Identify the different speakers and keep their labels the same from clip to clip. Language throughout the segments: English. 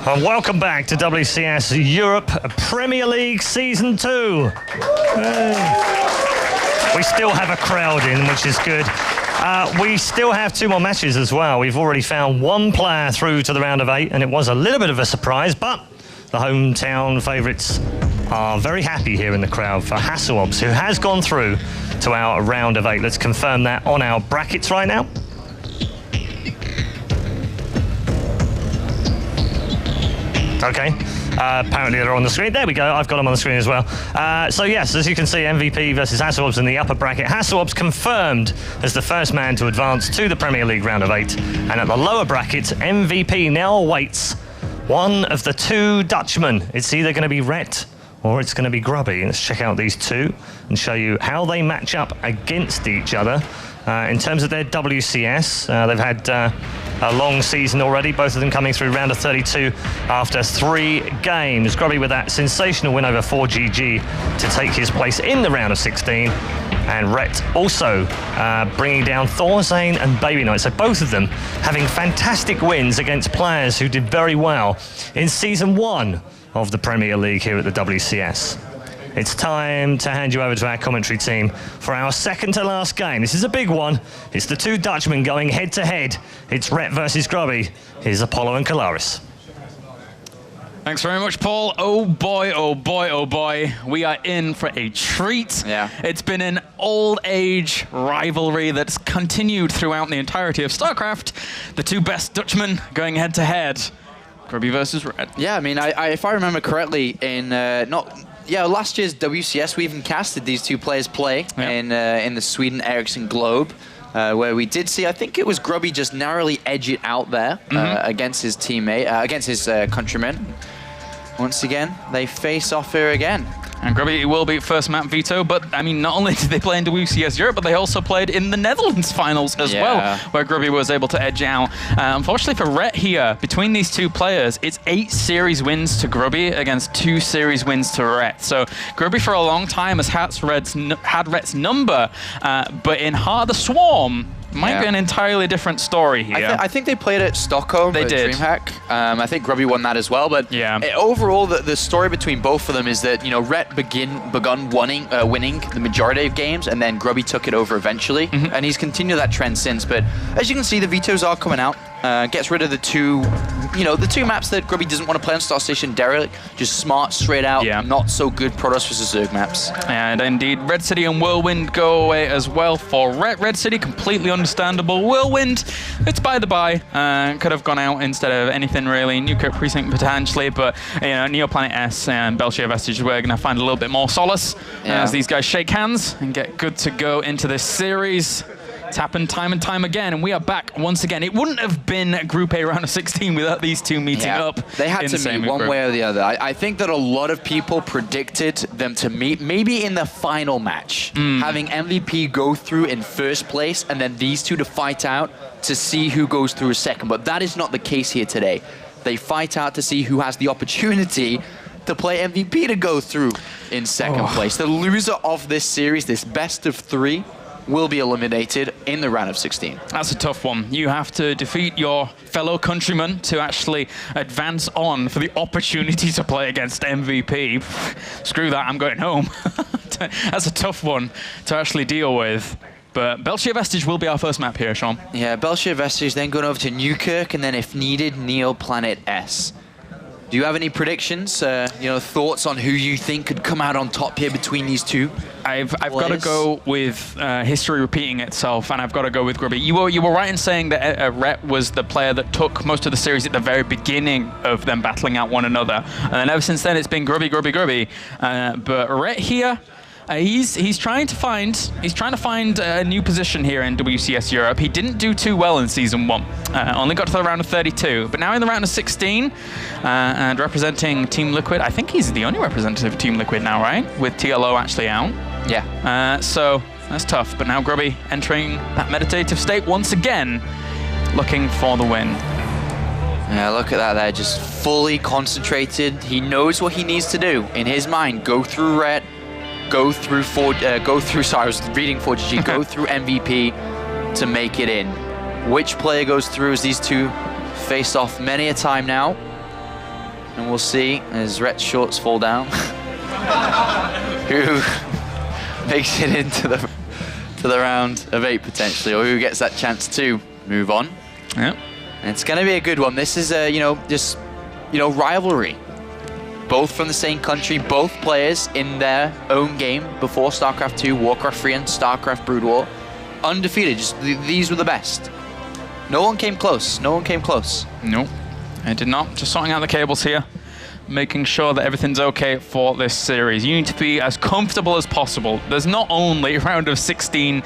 Speaker 1: And welcome back to WCS Europe Premier League Season 2. We still have a crowd in, which is good. We still have 2 more matches as well. We've already found 1 player through to the round of 8, and it was a little bit of a surprise, but the hometown favourites are very happy here in the crowd for Hasselhoffs, who has gone through to our round of 8. Let's confirm that on our brackets right now. Okay, apparently they're on the screen. There we go, I've got them on the screen as well. So yes, as you can see, MVP versus Hasselhoffs in the upper bracket. Hasselhoffs confirmed as the first man to advance to the Premier League round of 8. And at the lower bracket, MVP now awaits one of the 2 Dutchmen. It's either going to be Ret or it's going to be Grubby. Let's check out these 2 and show you how they match up against each other. In terms of their WCS, they've had a long season already, both of them coming through round of 32 after 3 games. Grubby with that sensational win over 4GG to take his place in the round of 16. And Ret also bringing down Thorzane and Baby Knight. So both of them having fantastic wins against players who did very well in Season 1 of the Premier League here at the WCS. It's time to hand you over to our commentary team for our second to last game. This is a big one. It's the 2 Dutchmen going head to head. It's Ret versus Grubby. Here's Apollo and Kalaris.
Speaker 2: Thanks very much, Paul. Oh boy, oh boy, oh boy. We are in for a treat.
Speaker 3: Yeah.
Speaker 2: It's been an old age rivalry that's continued throughout the entirety of StarCraft. The 2 best Dutchmen going head to head. Grubby versus Ret.
Speaker 3: Yeah, I mean, if I remember correctly, in last year's WCS, we even casted these 2 players play in the Sweden Ericsson Globe, where we did see, I think it was Grubby just narrowly edge it out there against his teammate, against his countrymen. Once again, they face off here again.
Speaker 2: And Grubby will be first map veto, but I mean, not only did they play in WCS Europe, but they also played in the Netherlands finals as well, where Grubby was able to edge out. Unfortunately for Ret here, between these 2 players, it's 8 series wins to Grubby against 2 series wins to Ret. So Grubby for a long time has had Ret's number, but in Heart of the Swarm, might be an entirely different story here.
Speaker 3: I think they played at Stockholm.
Speaker 2: They did.
Speaker 3: DreamHack. I think Grubby won that as well. But overall, the story between both of them is that Ret begun winning the majority of games, and then Grubby took it over eventually, and he's continued that trend since. But as you can see, the vetoes are coming out. Gets rid of the 2 maps that Grubby doesn't want to play on Star Station Derelict. Just smart, straight out, not so good Protoss versus Zerg maps.
Speaker 2: And indeed, Red City and Whirlwind go away as well for Ret. Red City, completely understandable. Whirlwind, it's by the by. Could have gone out instead of anything really. Newkirk Precinct potentially, but Neoplanet S and Belshir Vestige, we're going to find a little bit more solace as these guys shake hands and get good to go into this series. It's happened time and time again, and we are back once again. It wouldn't have been Group A round of 16 without these 2 meeting up.
Speaker 3: They had to meet one way or the other. I think that a lot of people predicted them to meet maybe in the final match, having MVP go through in first place, and then these 2 to fight out to see who goes through second. But that is not the case here today. They fight out to see who has the opportunity to play MVP to go through in second place. The loser of this series, this best of 3, will be eliminated in the round of 16.
Speaker 2: That's a tough one. You have to defeat your fellow countrymen to actually advance on for the opportunity to play against MVP. Screw that, I'm going home. That's a tough one to actually deal with. But Belshir Vestige will be our first map here, Sean.
Speaker 3: Yeah, Belshir Vestige, then going over to Newkirk, and then if needed, Neoplanet S. Do you have any predictions, thoughts on who you think could come out on top here between these 2?
Speaker 2: I've got to go with history repeating itself, and I've got to go with Grubby. You were right in saying that Ret was the player that took most of the series at the very beginning of them battling out one another, and then ever since then it's been Grubby, Grubby, Grubby. But Ret here, he's trying to find a new position here in WCS Europe. He didn't do too well in Season 1. Only got to the round of 32. But now in the round of 16, and representing Team Liquid, I think he's the only representative of Team Liquid now, right? With TLO actually out.
Speaker 3: Yeah.
Speaker 2: So that's tough. But now Grubby entering that meditative state once again, looking for the win.
Speaker 3: Yeah, look at that there, just fully concentrated. He knows what he needs to do. In his mind, go through Ret, go through sorry, I was reading 4GG, go through MVP to make it in. Which player goes through as these 2 face off many a time now? and we'll see as Rhett's shorts fall down who makes it into the round of 8 potentially, or who gets that chance to move on.
Speaker 2: Yeah.
Speaker 3: And it's going to be a good one. This is a, rivalry. Both from the same country, both players in their own game before StarCraft 2, Warcraft 3, and StarCraft Brood War. Undefeated, these were the best. No one came close, no one came close.
Speaker 2: No, I did not. Just sorting out the cables here, making sure that everything's okay for this series. You need to be as comfortable as possible. There's not only a round of 16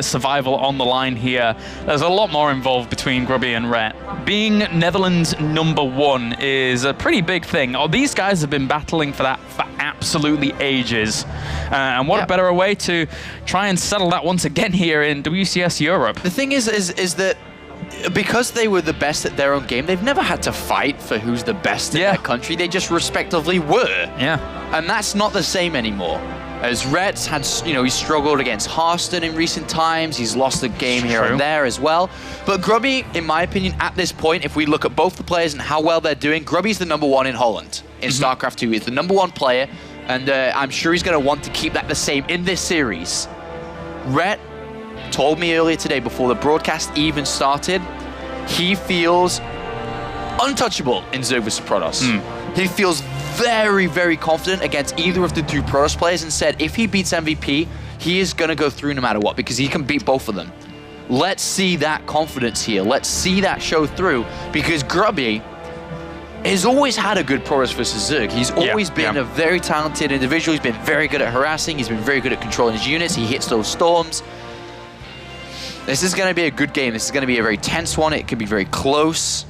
Speaker 2: survival on the line here, there's a lot more involved between Grubby and Ret. Being Netherlands #1 is a pretty big thing. Oh, these guys have been battling for that for absolutely ages. And what a better way to try and settle that once again here in WCS Europe.
Speaker 3: The thing is that because they were the best at their own game, they've never had to fight for who's the best in their country. They just respectively were.
Speaker 2: Yeah.
Speaker 3: And that's not the same anymore. As Rhett's had, he's struggled against Harston in recent times. He's lost a game here and there as well. But Grubby, in my opinion, at this point, if we look at both the players and how well they're doing, Grubby's the #1 in Holland in StarCraft 2. He's the #1 player, and I'm sure he's going to want to keep that the same in this series. Rhett told me earlier today, before the broadcast even started, he feels untouchable in Zerg vs Protoss. He feels very, very confident against either of the 2 Protoss players, and said if he beats MVP, he is going to go through no matter what, because he can beat both of them. Let's see that confidence here. Let's see that show through, because Grubby has always had a good Protoss versus Zerg. He's always been a very talented individual. He's been very good at harassing. He's been very good at controlling his units. He hits those storms. This is going to be a good game. This is going to be a very tense one. It can be very close.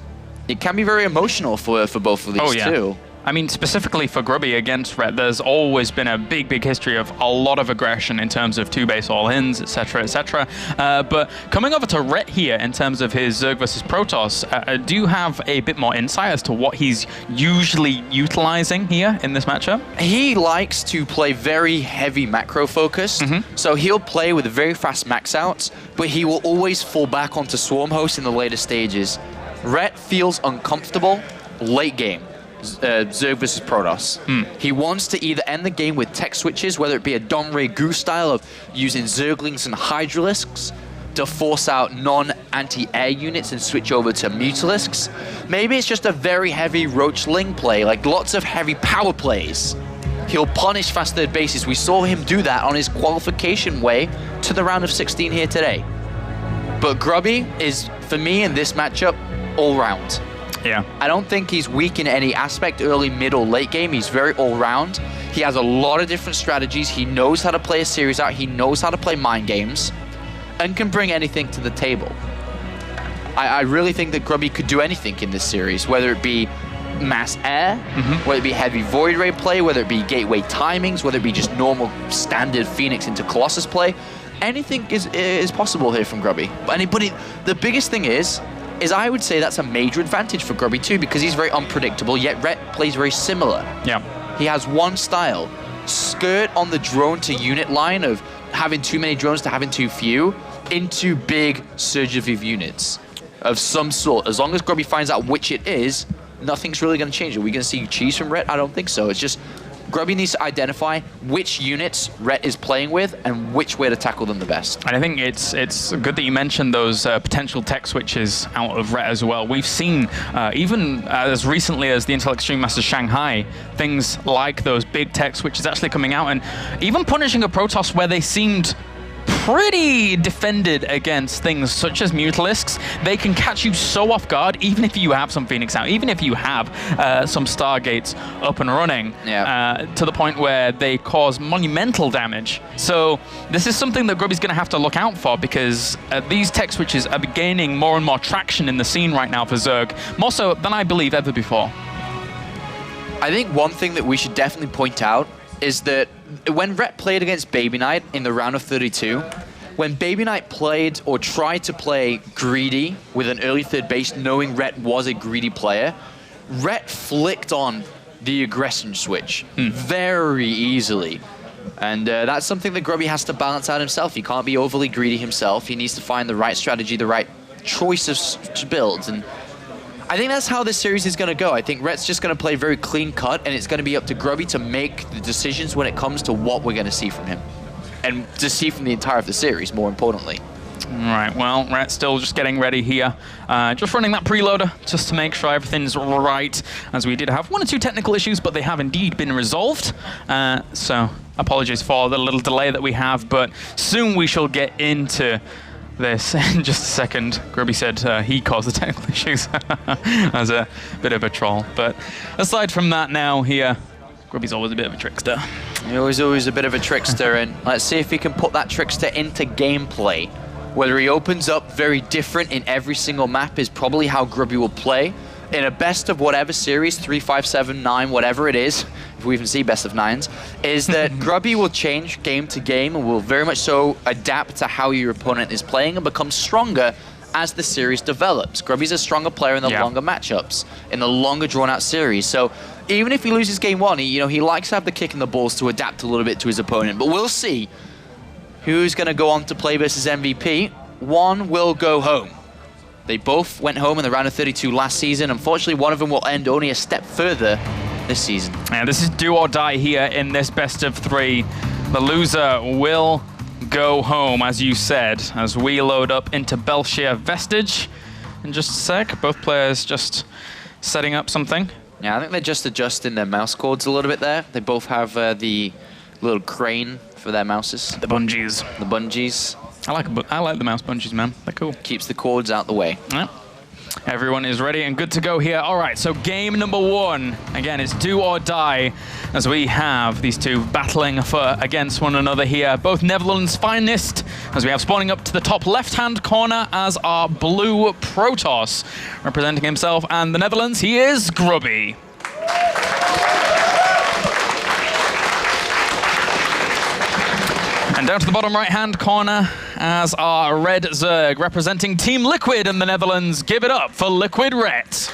Speaker 3: It can be very emotional for both of these two.
Speaker 2: I mean, specifically for Grubby against Ret, there's always been a big, big history of a lot of aggression in terms of 2-base all-ins, etc., etc. But coming over to Ret here in terms of his Zerg versus Protoss, do you have a bit more insight as to what he's usually utilizing here in this matchup?
Speaker 3: He likes to play very heavy macro focused, so he'll play with very fast max outs, but he will always fall back onto Swarm Host in the later stages. Ret feels uncomfortable late game. Zerg versus Protoss. He wants to either end the game with tech switches, whether it be a Domray Goose style of using Zerglings and Hydralisks to force out non-anti-air units and switch over to Mutalisks. Maybe it's just a very heavy Ro16 play, like lots of heavy power plays. He'll punish fast third bases. We saw him do that on his qualification way to the round of 16 here today. But Grubby is, for me in this matchup, all round.
Speaker 2: Yeah.
Speaker 3: I don't think he's weak in any aspect, early, mid, or late game. He's very all-round. He has a lot of different strategies. He knows how to play a series out. He knows how to play mind games and can bring anything to the table. I really think that Grubby could do anything in this series, whether it be mass air, whether it be heavy Void Ray play, whether it be gateway timings, whether it be just normal standard Phoenix into Colossus play. Anything is possible here from Grubby. But the biggest thing is I would say that's a major advantage for Grubby too, because he's very unpredictable, yet Ret plays very similar.
Speaker 2: Yeah.
Speaker 3: He has one style. Skirt on the drone to unit line of having too many drones to having too few, into big surgive units of some sort. As long as Grubby finds out which it is, nothing's really going to change. Are we going to see cheese from Ret? I don't think so. It's just Grubby needs to identify which units Ret is playing with and which way to tackle them the best.
Speaker 2: And I think it's good that you mentioned those potential tech switches out of Ret as well. We've seen, even as recently as the Intel Extreme Masters Shanghai, things like those big tech switches actually coming out and even punishing a Protoss where they seemed pretty defended against things such as Mutalisks. They can catch you so off guard, even if you have some Phoenix out, even if you have some Stargates up and running, to the point where they cause monumental damage. So this is something that Grubby's going to have to look out for, because these tech switches are gaining more and more traction in the scene right now for Zerg, more so than I believe ever before.
Speaker 3: I think one thing that we should definitely point out is that when Ret played against Baby Knight in the round of 32, when Baby Knight played or tried to play greedy with an early third base, knowing Ret was a greedy player, Ret flicked on the aggression switch very easily. And that's something that Grubby has to balance out himself. He can't be overly greedy himself. He needs to find the right strategy, the right choice of builds. And I think that's how this series is going to go. I think Rhett's just going to play very clean cut, and it's going to be up to Grubby to make the decisions when it comes to what we're going to see from him. And to see from the entire of the series, more importantly.
Speaker 2: Right, well, Rhett's still just getting ready here. Just running that preloader just to make sure everything's right, as we did have 1 or 2 technical issues, but they have indeed been resolved. So apologies for the little delay that we have, but soon we shall get into this in just a second. Grubby said he caused the technical issues as a bit of a troll. But aside from that now here, Grubby's always a bit of a trickster.
Speaker 3: He's always a bit of a trickster, and let's see if he can put that trickster into gameplay. Whether he opens up very different in every single map is probably how Grubby will play. In a best of whatever series, 3, 5, 7, 9, whatever it is, if we even see best of 9s, is that Grubby will change game to game and will very much so adapt to how your opponent is playing and become stronger as the series develops. Grubby's a stronger player in the longer matchups, in the longer drawn-out series. So even if he loses game 1, he likes to have the kick in the balls to adapt a little bit to his opponent. But we'll see who's going to go on to play versus MVP. One will go home. They both went home in the round of 32 last season. Unfortunately, one of them will end only a step further this season.
Speaker 2: Yeah, this is do or die here in this best of 3. The loser will go home, as you said, as we load up into Belshire Vestige in just a sec. Both players just setting up something.
Speaker 3: Yeah, I think they're just adjusting their mouse cords a little bit there. They both have the little crane for their mouses.
Speaker 2: The bungees.
Speaker 3: The bungees.
Speaker 2: I like the mouse bungees, man. They're cool.
Speaker 3: Keeps the cords out the way.
Speaker 2: Yeah. Everyone is ready and good to go here. All right, so game number 1. Again, it's do or die, as we have these two battling against one another here. Both Netherlands' finest, as we have spawning up to the top left-hand corner as our blue Protoss. Representing himself and the Netherlands, he is Grubby. And down to the bottom right-hand corner as our red Zerg, representing Team Liquid in the Netherlands. Give it up for Liquid Ret.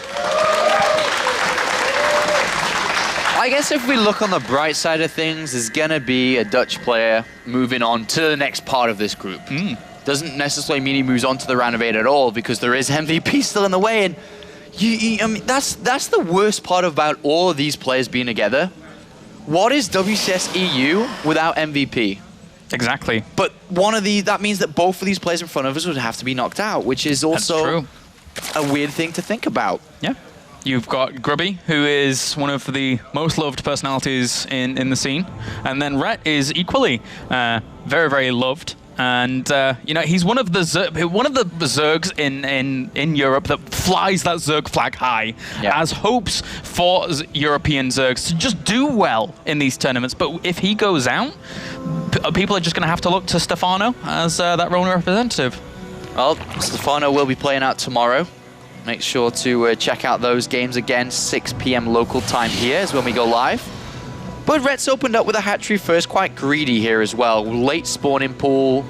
Speaker 3: I guess if we look on the bright side of things, there's going to be a Dutch player moving on to the next part of this group. Doesn't necessarily mean he moves on to the round of 8 at all, because there is MVP still in the way. And I mean, that's the worst part about all of these players being together. What is WCS EU without MVP?
Speaker 2: Exactly.
Speaker 3: But that means that both of these players in front of us would have to be knocked out, which is also a weird thing to think about.
Speaker 2: Yeah. You've got Grubby, who is one of the most loved personalities in the scene. And then Ret is equally very, very loved. And he's one of the Zergs in Europe that flies that Zerg flag high, as hopes for European Zergs to just do well in these tournaments. But if he goes out, people are just going to have to look to Stefano as that Rona representative.
Speaker 3: Well, Stefano will be playing out tomorrow. Make sure to check out those games again. 6 p.m. local time here is when we go live. But Ret's opened up with a hat trick first, quite greedy here as well. Late spawning pool.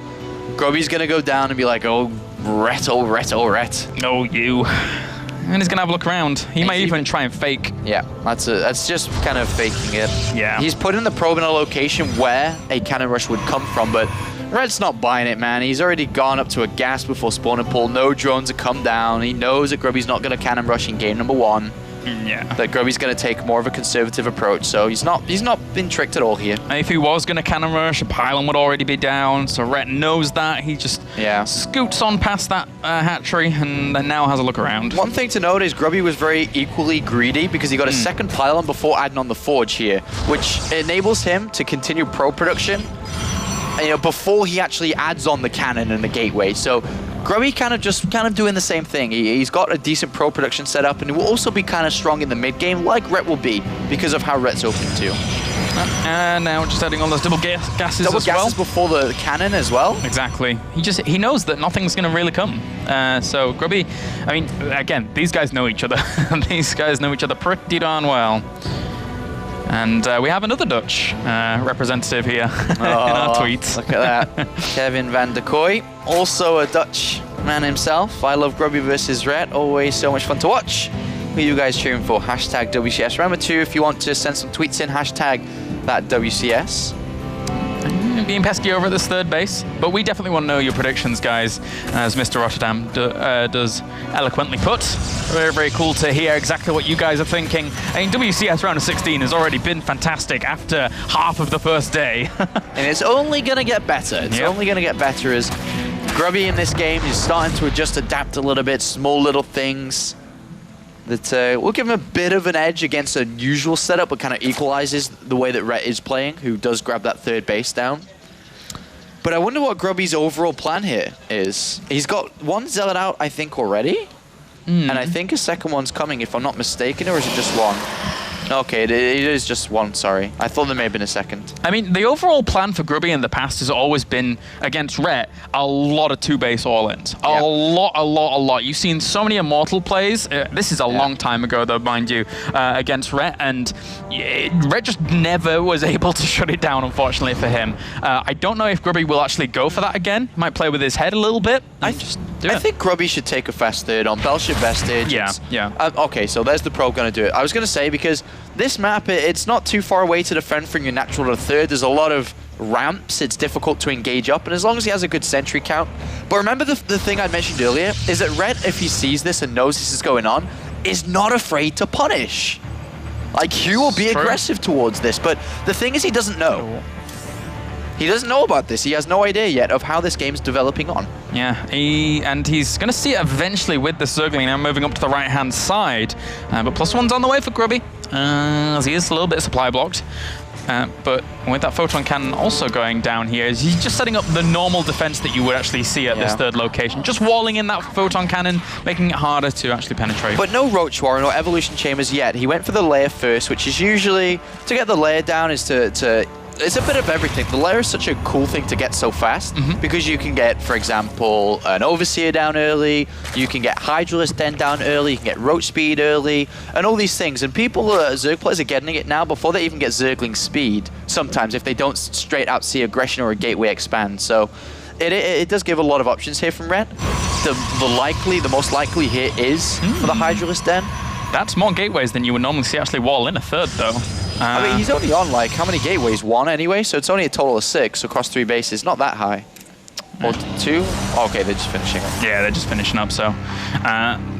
Speaker 3: Grubby's going to go down and be like, oh, Ret, oh, Ret, oh, Ret.
Speaker 2: Oh, you. And he's going to have a look around. He may even try and fake.
Speaker 3: Yeah, that's just kind of faking it.
Speaker 2: Yeah.
Speaker 3: He's putting the probe in a location where a cannon rush would come from, but Red's not buying it, man. He's already gone up to a gas before spawning pool. No drones have come down. He knows that Grubby's not going to cannon rush in game number 1.
Speaker 2: Yeah.
Speaker 3: That Grubby's going to take more of a conservative approach, so he's not been tricked at all here.
Speaker 2: And if he was going to cannon rush, a pylon would already be down, so Ret knows that. He just scoots on past that hatchery and then now has a look around. One
Speaker 3: thing to note is Grubby was very equally greedy because he got a second pylon before adding on the forge here, which enables him to continue pro production before he actually adds on the cannon and the gateway. So Grubby kind of doing the same thing. He's got a decent pro production setup, and he will also be kind of strong in the mid game, like Ret will be, because of how Ret's opening too.
Speaker 2: And now just adding on those double gases as well.
Speaker 3: Double gases before the cannon as well.
Speaker 2: Exactly. He knows that nothing's going to really come. So Grubby, I mean, again, these guys know each other. These guys know each other pretty darn well. And we have another Dutch representative here in our tweets.
Speaker 3: Look at that. Kevin van der Kooi, also a Dutch man himself. I love Grubby versus Ret. Always so much fun to watch. Who are you guys cheering for? Hashtag WCS. Remember too, if you want to send some tweets in, hashtag that WCS.
Speaker 2: being pesky over at this third base. But we definitely want to know your predictions, guys, as Mr. Rotterdam does eloquently put. Very, very cool to hear exactly what you guys are thinking. I mean, WCS round of 16 has already been fantastic after half of the first day.
Speaker 3: And it's only going to get better. It's only going to get better as Grubby in this game is starting to just adapt a little bit, small little things that will give him a bit of an edge against a usual setup, but kind of equalizes the way that Rhett is playing, who does grab that third base down. But I wonder what Grubby's overall plan here is. He's got one Zealot out, I think, already. And I think a second one's coming, if I'm not mistaken, or is it just one? Okay, it is just one, sorry. I thought there may have been a second.
Speaker 2: I mean, the overall plan for Grubby in the past has always been, against Rhett, a lot of two-base all-ins. A lot. You've seen so many Immortal plays. This is a long time ago, though, mind you, against Rhett, and Rhett just never was able to shut it down, unfortunately, for him. I don't know if Grubby will actually go for that again. He might play with his head a little bit. I
Speaker 3: think Grubby should take a fast third on Bell should best agents.
Speaker 2: Yeah.
Speaker 3: Okay, so there's the pro going to do it. I was going to say, because this map, it's not too far away to defend from your natural to third. There's a lot of ramps. It's difficult to engage up, and as long as he has a good sentry count. But remember the thing I mentioned earlier, is that Rhett, if he sees this and knows this is going on, is not afraid to punish. Like, he will be aggressive towards this, but the thing is he doesn't know. He doesn't know about this. He has no idea yet of how this game's developing on.
Speaker 2: Yeah, and he's going to see it eventually with the Zergling now moving up to the right-hand side. But +1's on the way for Grubby, as he is a little bit supply blocked. But with that Photon Cannon also going down here, he's just setting up the normal defense that you would actually see at this third location. Just walling in that Photon Cannon, making it harder to actually penetrate.
Speaker 3: But no Roach Warren or Evolution Chambers yet. He went for the lair first, which is usually, to get the lair down is to it's a bit of everything. The lair is such a cool thing to get so fast because you can get, for example, an Overseer down early, you can get Hydralisk Den down early, you can get Roach Speed early, and all these things. And people, Zerg players are getting it now before they even get Zergling Speed, sometimes, if they don't straight out see Aggression or a Gateway Expand. So it does give a lot of options here from Red. The most likely here is for the Hydralisk Den.
Speaker 2: That's more gateways than you would normally see actually wall in a third, though.
Speaker 3: I mean, he's only on, like, how many gateways? 1 anyway, so it's only a total of 6 across 3 bases. Not that high. Or 2? Okay, they're just finishing up.
Speaker 2: Yeah, they're just finishing up, so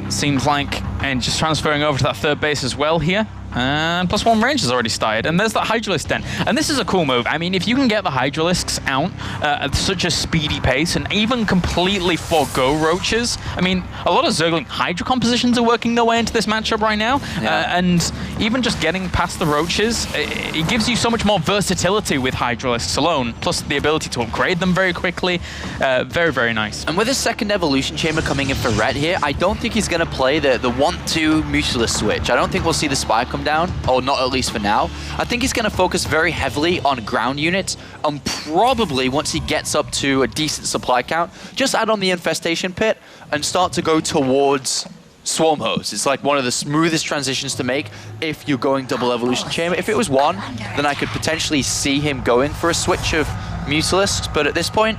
Speaker 2: seems like, and just transferring over to that third base as well here. And +1 range has already started, and there's that Hydralisk Den. And this is a cool move. I mean, if you can get the Hydralisks out at such a speedy pace and even completely forego Roaches, I mean, a lot of Zergling Hydra compositions are working their way into this matchup right now, and even just getting past the Roaches, it gives you so much more versatility with Hydralisks alone, plus the ability to upgrade them very quickly. Very, very nice.
Speaker 3: And with his second Evolution Chamber coming in for Red here, I don't think he's going to play the 1-2 Mutilus switch. I don't think we'll see the Spire come down, or not at least for now. I think he's going to focus very heavily on ground units, and probably once he gets up to a decent supply count, just add on the Infestation Pit and start to go towards Swarm Hose. It's like one of the smoothest transitions to make if you're going double Evolution Chamber. If it was 1, then I could potentially see him going for a switch of Mutilisks, but at this point,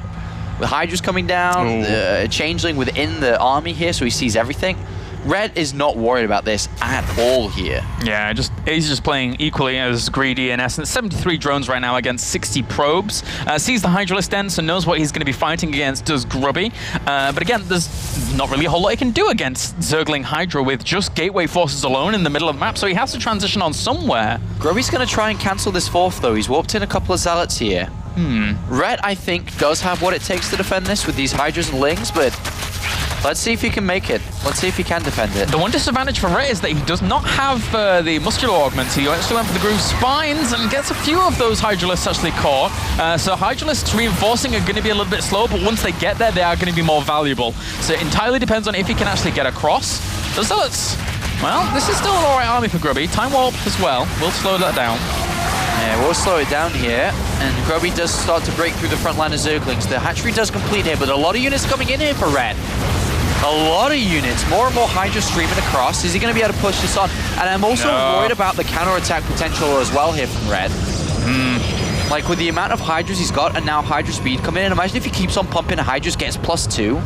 Speaker 3: with Hydra's coming down, Changeling within the army here, so he sees everything. Red is not worried about this at all here.
Speaker 2: Yeah, he's just playing equally as greedy in essence. 73 drones right now against 60 probes. Sees the Hydralisk Den, so knows what he's going to be fighting against, does Grubby. But again, there's not really a whole lot he can do against Zergling Hydra with just Gateway Forces alone in the middle of the map, so he has to transition on somewhere.
Speaker 3: Grubby's going to try and cancel this 4th, though. He's warped in a couple of Zealots here. Red, I think, does have what it takes to defend this with these Hydras and Lings, but let's see if he can make it. Let's see if he can defend it.
Speaker 2: The one disadvantage for Ret is that he does not have the muscular augments. He actually went for the Groove Spines and gets a few of those Hydralisks actually caught. So Hydralisks reinforcing are going to be a little bit slow, but once they get there, they are going to be more valuable. So it entirely depends on if he can actually get across. The Zealots, well, this is still an alright army for Grubby. Time Warp as well. We'll slow that down.
Speaker 3: Yeah, we'll slow it down here, and Grubby does start to break through the front line of Zerglings. The hatchery does complete here, but a lot of units coming in here for Red. A lot of units, more and more Hydra streaming across. Is he going to be able to push this on? And I'm also worried about the counterattack potential as well here from Red. Like, with the amount of Hydras he's got, and now Hydra speed coming in, imagine if he keeps on pumping Hydras, gets +2.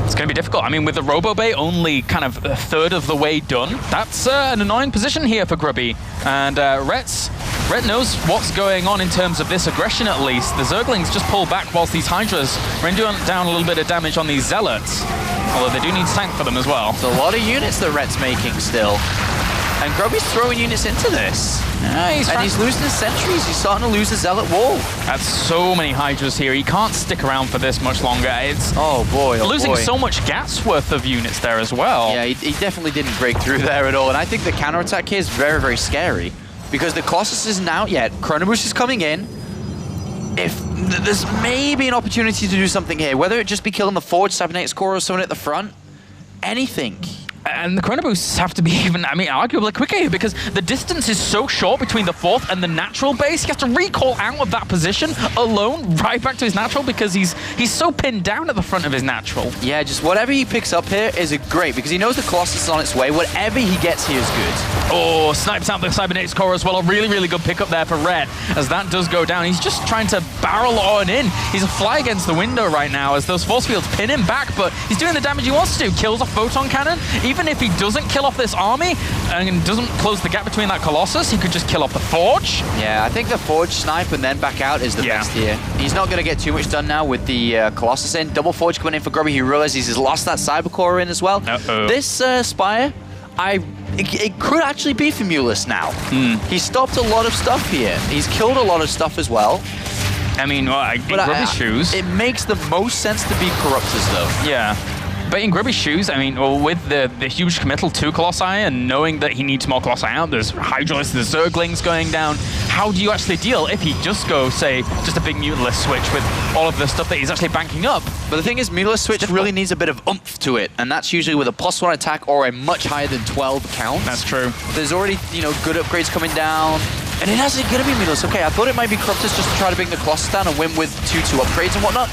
Speaker 2: It's going to be difficult. I mean, with the Robo Bay only kind of a third of the way done, that's an annoying position here for Grubby. And Rets Red knows what's going on in terms of this aggression at least. The Zerglings just pull back whilst these Hydras are down a little bit of damage on these Zealots. Although they do need tank for them as well.
Speaker 3: It's a lot of units that Red's making still. And Grubby's throwing units into this. He's losing his sentries. He's starting to lose the Zealot wall.
Speaker 2: That's so many Hydras here. He can't stick around for this much longer. It's losing so much gas worth of units there as well.
Speaker 3: Yeah, he definitely didn't break through there at all. And I think the counterattack here is very, very scary. Because the Colossus isn't out yet. Chronoboost is coming in. If there's maybe an opportunity to do something here, whether it just be killing the Forge, Cybernetics Core, or someone at the front, anything.
Speaker 2: And the Chronoboosts have to be even, arguably quicker here because the distance is so short between the 4th and the natural base. He has to recall out of that position alone right back to his natural because he's so pinned down at the front of his natural.
Speaker 3: Yeah, just whatever he picks up here is great because he knows the Colossus is on its way. Whatever he gets here is good.
Speaker 2: Oh, snipes out the Cybernetics Core as well. A really, really good pickup there for Red as that does go down. He's just trying to barrel on in. He's a fly against the window right now as those force fields pin him back, but he's doing the damage he wants to do. Kills off Photon Cannon. Even if he doesn't kill off this army and doesn't close the gap between that Colossus, he could just kill off the Forge.
Speaker 3: Yeah, I think the Forge snipe and then back out is the best here. He's not going to get too much done now with the Colossus in. Double Forge coming in for Grubby. He realizes he's lost that Cyber Core in as well. This Spire, it could actually be for Mulus now. He stopped a lot of stuff here. He's killed a lot of stuff as well.
Speaker 2: Grubby's shoes.
Speaker 3: It makes the most sense to be Corruptors though.
Speaker 2: Yeah. But in Grubby's shoes, with the huge committal to Colossi and knowing that he needs more Colossi out, there's Hydralis, there's Zerglings going down, how do you actually deal if he just goes, say, just a big Mutalisk switch with all of the stuff that he's actually banking up?
Speaker 3: But the thing is, Mutalisk switch really needs a bit of oomph to it, and that's usually with a +1 attack or a much higher than 12 count.
Speaker 2: That's true.
Speaker 3: There's already, good upgrades coming down. And it isn't going to be Mutalisk. Okay, I thought it might be Corruptors just to try to bring the Colossus down and win with 2-2 upgrades and whatnot.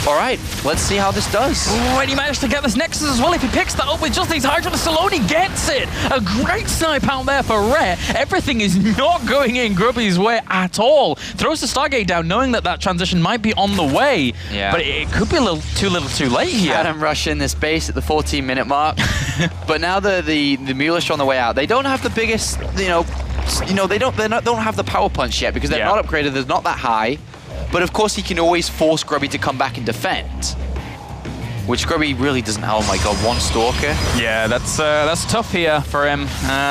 Speaker 3: All right, let's see how this does.
Speaker 2: Oh, and he managed to get this Nexus as well. If he picks that up with just these Hydra, Saloni gets it. A great snipe out there for Rhett. Everything is not going in Grubby's way at all. Throws the Stargate down, knowing that that transition might be on the way. Yeah. But it could be a little too late here.
Speaker 3: Adam Rush in this base at the 14-minute mark. But now the Mulish on the way out. They don't have the biggest, they don't have the power punch yet because they're not upgraded. They're not that high. But of course, he can always force Grubby to come back and defend, which Grubby really doesn't have. Oh my god, one Stalker.
Speaker 2: Yeah, that's tough here for him.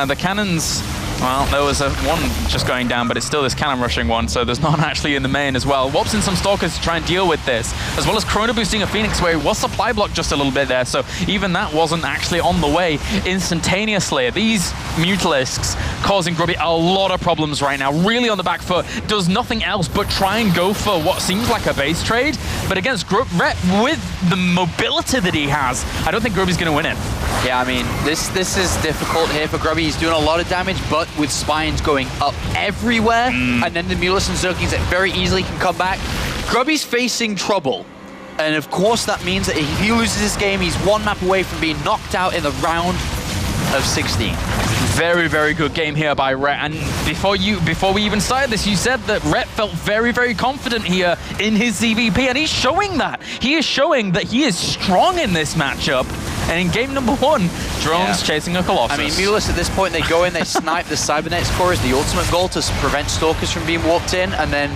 Speaker 2: The cannons. Well, there was one just going down, but it's still this cannon rushing one, so there's none actually in the main as well. Warps in some Stalkers to try and deal with this, as well as Chrono boosting a Phoenix where he was supply blocked just a little bit there, so even that wasn't actually on the way instantaneously. These Mutalisks causing Grubby a lot of problems right now, really on the back foot, does nothing else but try and go for what seems like a base trade, but against Rhett, with the mobility that he has, I don't think Grubby's going to win it.
Speaker 3: Yeah, I mean, this is difficult here for Grubby. He's doing a lot of damage, but with spines going up everywhere, and then the Mulus and Zerglings that very easily can come back. Grubby's facing trouble. And of course that means that if he loses this game, he's one map away from being knocked out in the round of 16.
Speaker 2: Very, very good game here by Rhett. And before we even started this, you said that Rhett felt very, very confident here in his ZVP, and he's showing that. He is showing that he is strong in this matchup. And in game number 1, Drone's chasing a Colossus.
Speaker 3: I mean, Mulus at this point, they go in, they snipe the Cybernetics Core as the ultimate goal to prevent Stalkers from being warped in, and then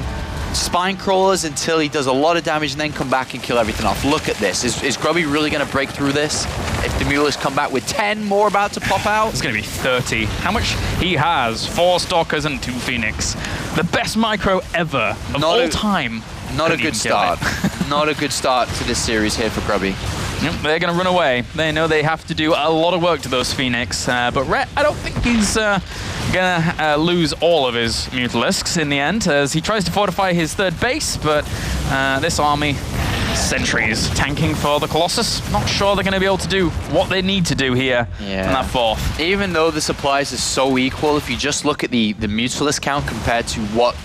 Speaker 3: Spine Crawlers until he does a lot of damage and then come back and kill everything off. Look at this. Is Grubby really going to break through this? If the Mulus come back with 10 more about to pop out?
Speaker 2: It's going to be 30. How much he has? 4 Stalkers and 2 Phoenix. The best micro ever of all time.
Speaker 3: Not a good start. Not a good start to this series here for Grubby.
Speaker 2: Yep, they're going to run away. They know they have to do a lot of work to those Phoenix. But Rhett, I don't think he's going to lose all of his Mutalisks in the end, as he tries to fortify his third base. But this army, sentries tanking for the Colossus. Not sure they're going to be able to do what they need to do here in that 4th.
Speaker 3: Even though the supplies are so equal, if you just look at the Mutalisk count compared to what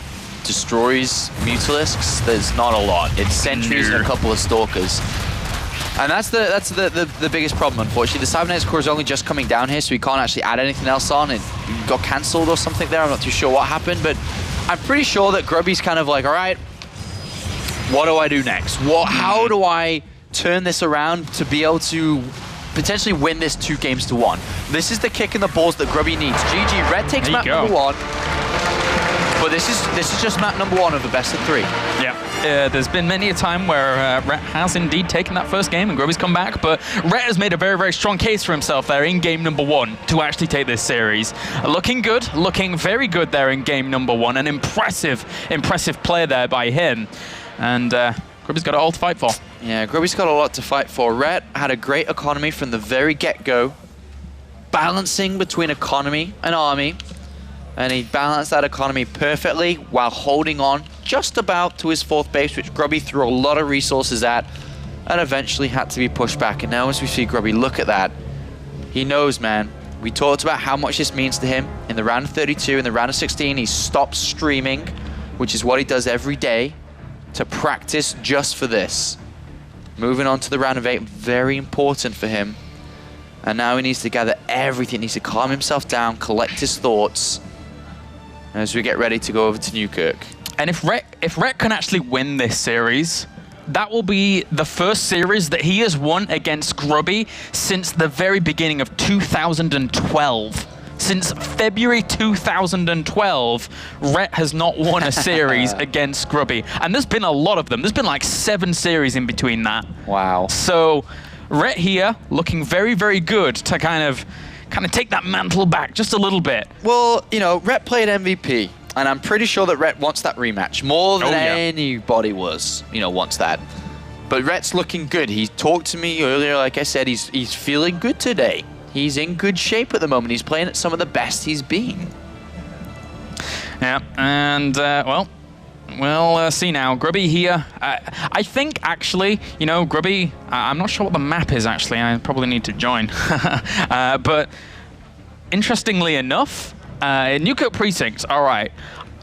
Speaker 3: destroys Mutalisks, there's not a lot. It's sentries and a couple of Stalkers. And that's the biggest problem, unfortunately. The Cybernetics Core is only just coming down here, so we can't actually add anything else on. It got cancelled or something there. I'm not too sure what happened, but I'm pretty sure that Grubby's kind of like, all right, what do I do next? How do I turn this around to be able to potentially win this 2-1? This is the kick in the balls that Grubby needs. GG, Red takes map number 1. But this is just map number 1 of the best of 3.
Speaker 2: Yeah, there's been many a time where Ret has indeed taken that first game and Grubby's come back, but Ret has made a very, very strong case for himself there in game number 1 to actually take this series. Looking good, looking very good there in game number 1. An impressive play there by him. And Grubby's got it all to fight for.
Speaker 3: Yeah, Grubby's got a lot to fight for. Ret had a great economy from the very get-go, balancing between economy and army. And he balanced that economy perfectly while holding on just about to his 4th base, which Grubby threw a lot of resources at and eventually had to be pushed back. And now as we see Grubby look at that, he knows, man. We talked about how much this means to him. In the round of 32, in the round of 16, he stopped streaming, which is what he does every day, to practice just for this. Moving on to the round of 8, very important for him. And now he needs to gather everything. He needs to calm himself down, collect his thoughts, as we get ready to go over to Newkirk.
Speaker 2: And if Ret can actually win this series, that will be the first series that he has won against Grubby since the very beginning of 2012. Since February 2012, Ret has not won a series against Grubby. And there's been a lot of them. There's been like 7 series in between that.
Speaker 3: Wow.
Speaker 2: So Ret here looking very, very good to kind of take that mantle back just a little bit.
Speaker 3: Well, you know, Ret played MVP, and I'm pretty sure that Ret wants that rematch more than anybody wants that. But Ret's looking good. He talked to me earlier, like I said, he's feeling good today. He's in good shape at the moment. He's playing at some of the best he's been.
Speaker 2: Yeah, and well, we'll see now. Grubby here. I think, actually, you know, Grubby, I'm not sure what the map is, actually. I probably need to join. But interestingly enough, Newkirk Precinct, all right.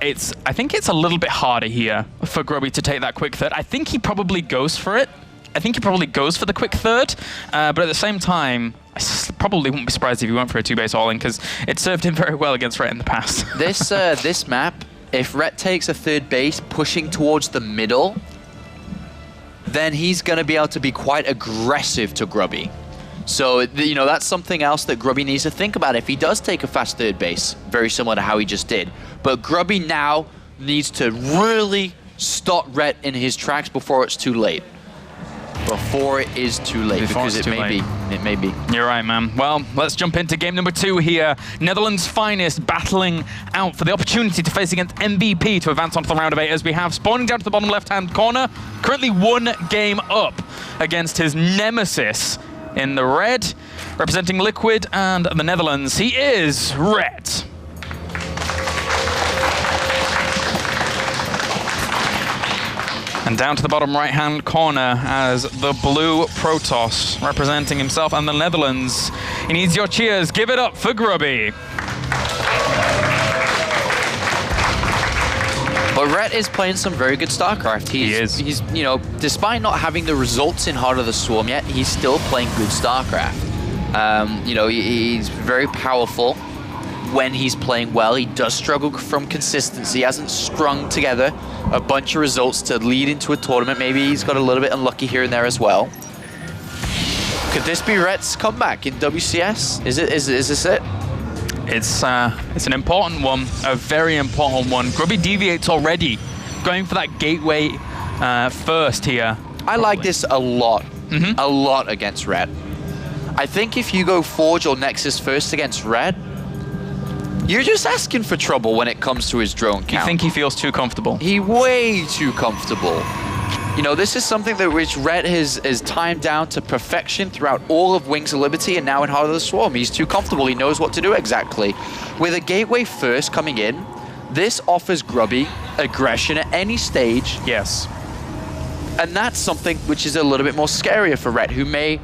Speaker 2: I think it's a little bit harder here for Grubby to take that quick third. I think he probably goes for it. I think he probably goes for the quick third. But at the same time, I probably wouldn't be surprised if he went for a 2-base all-in, because it served him very well against Ret in the past.
Speaker 3: This map, if Ret takes a 3rd base pushing towards the middle, then he's going to be able to be quite aggressive to Grubby. So, you know, that's something else that Grubby needs to think about if he does take a fast 3rd base, very similar to how he just did. But Grubby now needs to really stop Ret in his tracks before it's too late. Before it is too late, because it may be.
Speaker 2: You're right, man. Well, let's jump into game number 2 here. Netherlands' finest battling out for the opportunity to face against MVP to advance onto the round of 8, as we have spawning down to the bottom left-hand corner, currently 1 game up against his nemesis in the red, representing Liquid and the Netherlands. He is Ret. And down to the bottom right-hand corner as the blue Protoss, representing himself and the Netherlands. He needs your cheers. Give it up for Grubby.
Speaker 3: But Ret is playing some very good StarCraft. He is. He's, you know, despite not having the results in Heart of the Swarm yet, he's still playing good StarCraft. You know, he's very powerful when he's playing well. He does struggle from consistency. He hasn't strung together a bunch of results to lead into a tournament. Maybe he's got a little bit unlucky here and there as well. Could this be Ret's comeback in WCS? Is this it?
Speaker 2: It's an important one, a very important one. Grubby deviates already, going for that gateway first here.
Speaker 3: I like this a lot, a lot against Ret. I think if you go Forge or Nexus first against Ret, you're just asking for trouble when it comes to his drone count.
Speaker 2: You think he feels too comfortable?
Speaker 3: He way too comfortable. You know, this is something that which Ret has timed down to perfection throughout all of Wings of Liberty and now in Heart of the Swarm. He's too comfortable. He knows what to do exactly. With a gateway first coming in, this offers Grubby aggression at any stage.
Speaker 2: Yes.
Speaker 3: And that's something which is a little bit more scarier for Ret, who may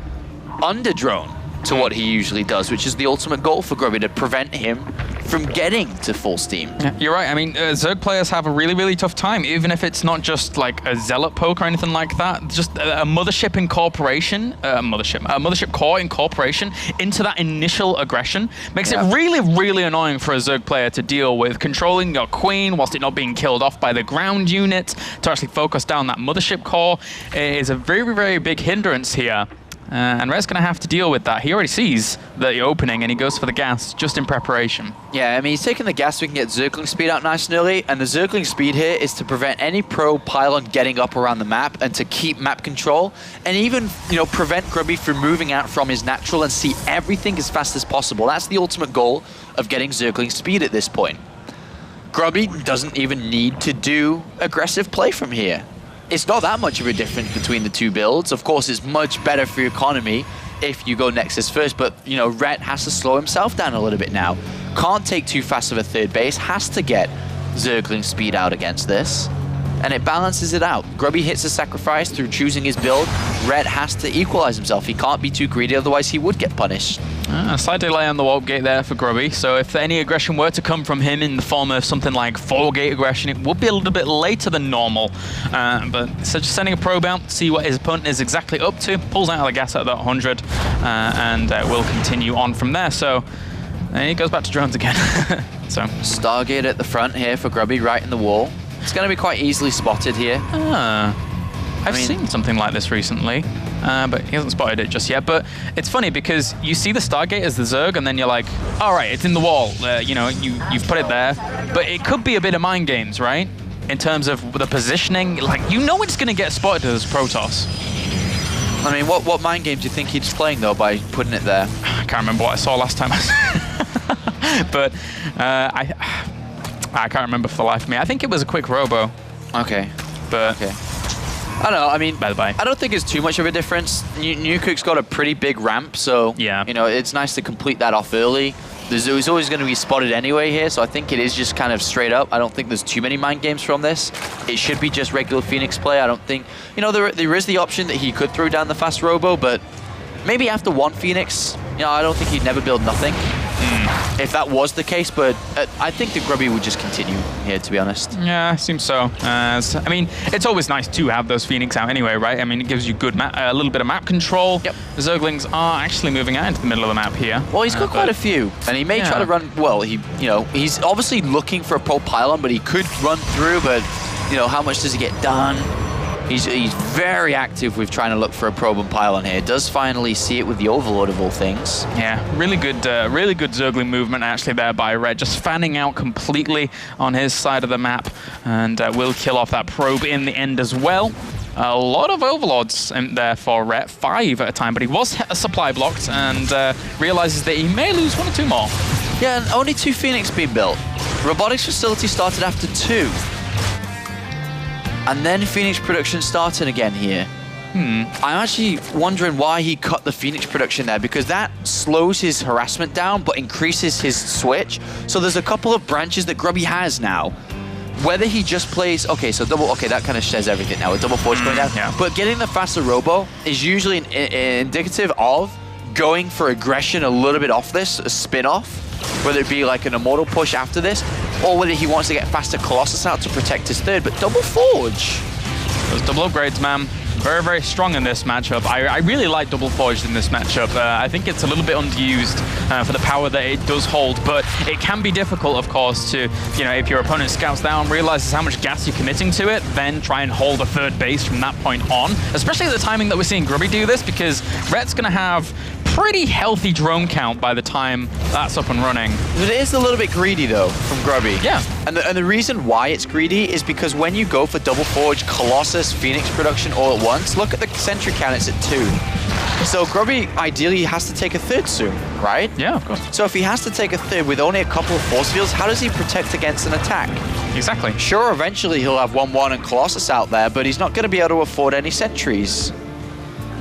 Speaker 3: under-drone to what he usually does, which is the ultimate goal for Grubby, to prevent him from getting to full steam.
Speaker 2: Yeah, you're right. I mean, Zerg players have a really, really tough time, even if it's not just like a Zealot poke or anything like that. Just a mothership incorporation, a mothership core incorporation into that initial aggression makes it really, really annoying for a Zerg player to deal with. Controlling your queen whilst it not being killed off by the ground unit to actually focus down that mothership core is a very, very big hindrance here. And Red's going to have to deal with that. He already sees the opening, and he goes for the gas just in preparation.
Speaker 3: Yeah, I mean, he's taking the gas so we can get Zergling speed out nice and early, and the Zergling speed here is to prevent any probe pylon getting up around the map and to keep map control, and even, you know, prevent Grubby from moving out from his natural and see everything as fast as possible. That's the ultimate goal of getting Zergling speed at this point. Grubby doesn't even need to do aggressive play from here. It's not that much of a difference between the two builds. Of course, it's much better for your economy if you go Nexus first, but, you know, Ret has to slow himself down a little bit now. Can't take too fast of a third base, has to get Zergling speed out against this, and it balances it out. Grubby hits a sacrifice through choosing his build. Ret has to equalize himself. He can't be too greedy, otherwise he would get punished.
Speaker 2: A slight delay on the warp gate there for Grubby, so if any aggression were to come from him in the form of something like 4-gate aggression, it would be a little bit later than normal. But so just sending a probe out, see what his opponent is exactly up to, pulls out of the gas at that 100, and will continue on from there. So he goes back to drones again. So
Speaker 3: Stargate at the front here for Grubby, right in the wall. It's going to be quite easily spotted here.
Speaker 2: I've seen something like this recently, but he hasn't spotted it just yet. But it's funny because you see the Stargate as the Zerg, and then you're like, all right, it's in the wall. You know, you've put it there. But it could be a bit of mind games, right? In terms of the positioning. Like, you know it's going to get spotted as Protoss.
Speaker 3: I mean, what mind games do you think he's playing, though, by putting it there?
Speaker 2: I can't remember what I saw last time. But I can't remember for the life of me. I think it was a quick robo.
Speaker 3: Okay.
Speaker 2: But
Speaker 3: okay. I don't know, I mean,
Speaker 2: bye.
Speaker 3: I don't think it's too much of a difference. Newcook's got a pretty big ramp, so,
Speaker 2: yeah,
Speaker 3: you know, it's nice to complete that off early. The Zoo is always going to be spotted anyway here, so I think it is just kind of straight up. I don't think there's too many mind games from this. It should be just regular Phoenix play. I don't think, you know, there is the option that he could throw down the fast robo, but maybe after one Phoenix, you know, I don't think he'd never build nothing. If that was the case, but I think the Grubby would just continue here, to be honest.
Speaker 2: Yeah, seems so. I mean, it's always nice to have those Phoenix out anyway, right? I mean, it gives you good a little bit of map control.
Speaker 3: Yep.
Speaker 2: The Zerglings are actually moving out into the middle of the map here.
Speaker 3: Well, he's got quite a few, and he may try to run. Well, you know, he's obviously looking for a probe pylon, but he could run through. But you know, how much does he get done? He's very active with trying to look for a probe and pylon here. Does finally see it with the Overlord of all things.
Speaker 2: Yeah, really good Zergling movement actually there by Red, just fanning out completely on his side of the map, and will kill off that probe in the end as well. A lot of Overlords in there for Ret, 5 at a time, but he was supply blocked and realizes that he may lose 1 or 2 more.
Speaker 3: Yeah, and only 2 Phoenix being built. Robotics facility started after 2. And then Phoenix production started again here. I'm actually wondering why he cut the Phoenix production there, because that slows his harassment down but increases his switch. So there's a couple of branches that Grubby has now. Whether he just plays, okay, so double, okay, that kind of says everything now with double forge going down.
Speaker 2: Yeah.
Speaker 3: But getting the faster robo is usually indicative of going for aggression a little bit off this, a spin-off. Whether it be like an Immortal push after this, or whether he wants to get faster Colossus out to protect his third. But Double Forge.
Speaker 2: Those double upgrades, man. Very, very strong in this matchup. I really like Double Forged in this matchup. I think it's a little bit underused for the power that it does hold, but it can be difficult, of course, to, you know, if your opponent scouts down, realizes how much gas you're committing to it, then try and hold a third base from that point on. Especially at the timing that we're seeing Grubby do this, because Ret's going to have pretty healthy drone count by the time that's up and running.
Speaker 3: But it is a little bit greedy, though, from Grubby.
Speaker 2: Yeah.
Speaker 3: And the reason why it's greedy is because when you go for Double Forge, Colossus, Phoenix production all at once, look at the sentry count, it's at 2. So Grubby ideally has to take a third soon, right?
Speaker 2: Yeah, of course.
Speaker 3: So if he has to take a third with only a couple of force fields, how does he protect against an attack?
Speaker 2: Exactly.
Speaker 3: Sure, eventually he'll have 1-1 and Colossus out there, but he's not going to be able to afford any sentries.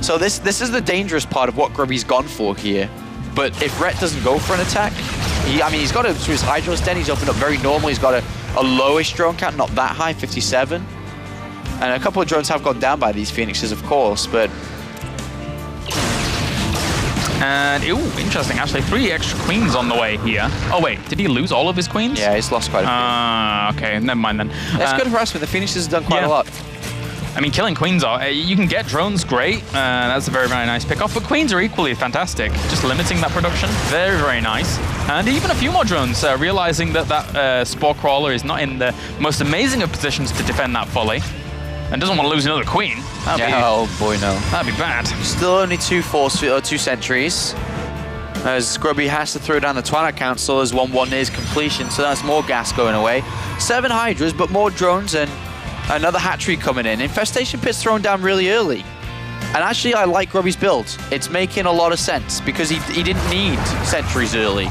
Speaker 3: So this is the dangerous part of what Grubby's gone for here. But if Ret doesn't go for an attack, he's got his Hydros den, he's opened up very normal, he's got a lowish drone count, not that high, 57. And a couple of drones have gone down by these Phoenixes, of course, but...
Speaker 2: And, ooh, interesting, actually, 3 extra queens on the way here. Oh, wait, did he lose all of his queens?
Speaker 3: Yeah, he's lost quite a few.
Speaker 2: Okay, never mind then.
Speaker 3: That's good harassment, the Phoenixes have done quite a lot.
Speaker 2: I mean, killing queens are, you can get drones, great. That's a very, very nice pick-off, but queens are equally fantastic. Just limiting that production, very, very nice. And even a few more drones, realizing that Spore Crawler is not in the most amazing of positions to defend that volley. and doesn't want to lose another queen.
Speaker 3: Oh boy, no.
Speaker 2: That'd be bad.
Speaker 3: Still only 2 sentries. As Grubby has to throw down the Twilight Council as 1-1 nears completion, so that's more gas going away. 7 Hydras, but more drones and another hatchery coming in. Infestation Pit's thrown down really early. And actually, I like Grubby's build. It's making a lot of sense because he didn't need sentries early.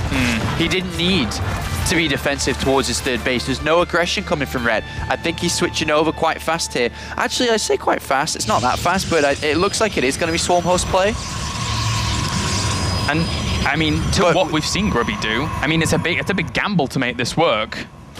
Speaker 3: He didn't need to be defensive towards his third base. There's no aggression coming from Red. I think he's switching over quite fast here. Actually, I say quite fast. It's not that fast, but it looks like it is going to be Swarm Host play.
Speaker 2: And I mean, what we've seen Grubby do, I mean, it's a big gamble to make this work,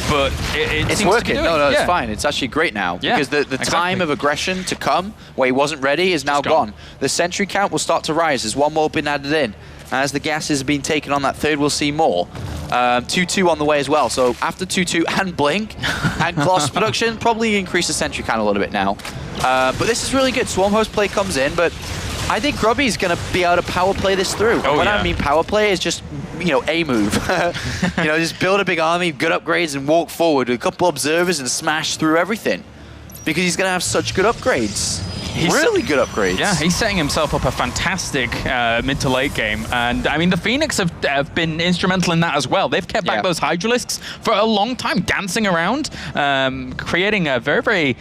Speaker 2: but it's
Speaker 3: working. No, it's fine. It's actually great now because the time of aggression to come where he wasn't ready is now gone. The sentry count will start to rise as one more been added in. As the gases have been taken on that third, we'll see more. 2-2 on the way as well. So after 2-2 and Blink and Colossus production, probably increase the sentry count a little bit now. But this is really good. Swarm Host play comes in, but I think Grubby's going to be able to power play this through. When I mean power play is just, a move. Just build a big army, good upgrades, and walk forward with a couple observers and smash through everything. Because he's going to have such good upgrades. Really good upgrades.
Speaker 2: Yeah, he's setting himself up a fantastic mid to late game. And I mean, the Phoenix have been instrumental in that as well. They've kept back those Hydralisks for a long time, dancing around, creating a very, very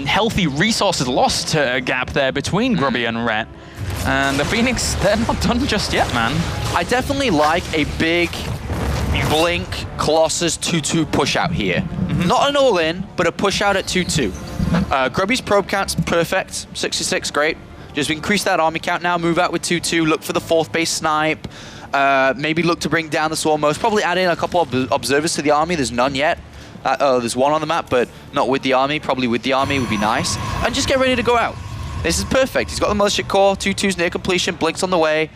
Speaker 2: healthy resources lost gap there between Grubby and Rhett. And the Phoenix, they're not done just yet, man.
Speaker 3: I definitely like a big Blink Colossus 2-2 push out here. Not an all-in, but a push out at 2-2. Grubby's probe count's perfect, 66, great. Just increase that army count now, move out with 2-2, look for the 4th base snipe, maybe look to bring down the Swarm Host, probably add in a couple of observers to the army, there's none yet. There's one on the map, but not with the army, probably with the army would be nice. And just get ready to go out. This is perfect. He's got the Mothership Core, 2-2's near completion, Blink's on the way.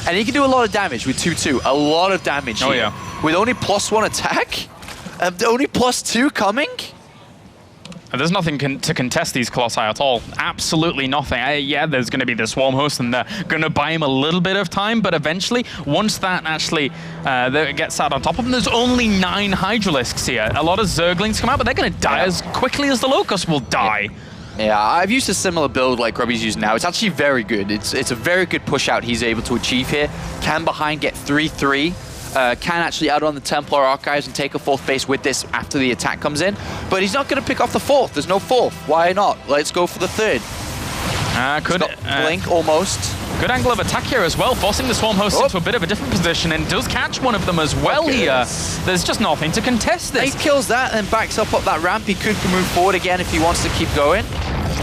Speaker 3: And he can do a lot of damage with 2-2, a lot of damage here.
Speaker 2: Yeah.
Speaker 3: With only +1 attack, only +2 coming.
Speaker 2: There's nothing to contest these Colossi at all. Absolutely nothing. Yeah, there's going to be the Swarm Host, and they're going to buy him a little bit of time, but eventually, once that actually gets sat on top of them, there's only 9 Hydralisks here. A lot of Zerglings come out, but they're going to die as quickly as the Locust will die.
Speaker 3: Yeah, I've used a similar build like Grubby's using now. It's actually very good. It's a very good push out he's able to achieve here. Can behind get 3-3. Can actually add on the Templar Archives and take a 4th base with this after the attack comes in. But he's not going to pick off the 4th. There's no 4th. Why not? Let's go for the 3rd. Blink almost.
Speaker 2: Good angle of attack here as well, forcing the Swarm Host into a bit of a different position, and does catch one of them as well here. There's just nothing to contest this.
Speaker 3: He kills that and backs up that ramp. He could move forward again if he wants to keep going.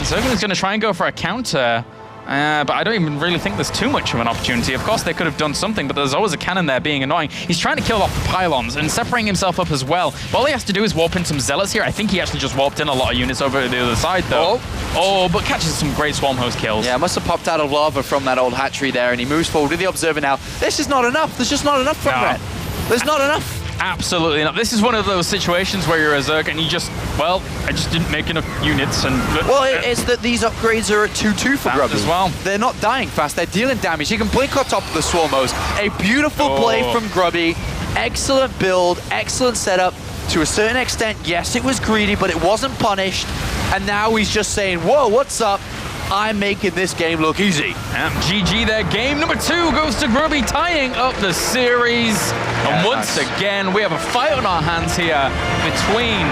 Speaker 2: Zergling's going to try and go for a counter. But I don't even really think there's too much of an opportunity. Of course, they could have done something, but there's always a cannon there being annoying. He's trying to kill off the pylons and separating himself up as well. All he has to do is warp in some Zealots here. I think he actually just warped in a lot of units over to the other side, though. But catches some great Swarm Host kills.
Speaker 3: Yeah, must have popped out of lava from that old hatchery there, and he moves forward with the Observer now. This is not enough. There's just not enough from Red. There's not enough.
Speaker 2: Absolutely not. This is one of those situations where you're a Zerg and you just, well, I just didn't make enough units. And
Speaker 3: well, it's that these upgrades are at 2-2 for Grubby
Speaker 2: as well.
Speaker 3: They're not dying fast. They're dealing damage. You can blink on top of the Swarm Host. A beautiful play from Grubby. Excellent build. Excellent setup. To a certain extent, yes, it was greedy, but it wasn't punished. And now he's just saying, whoa, what's up? I'm making this game look easy.
Speaker 2: GG there. Game number 2 goes to Grubby, tying up the series. And once again, we have a fight on our hands here between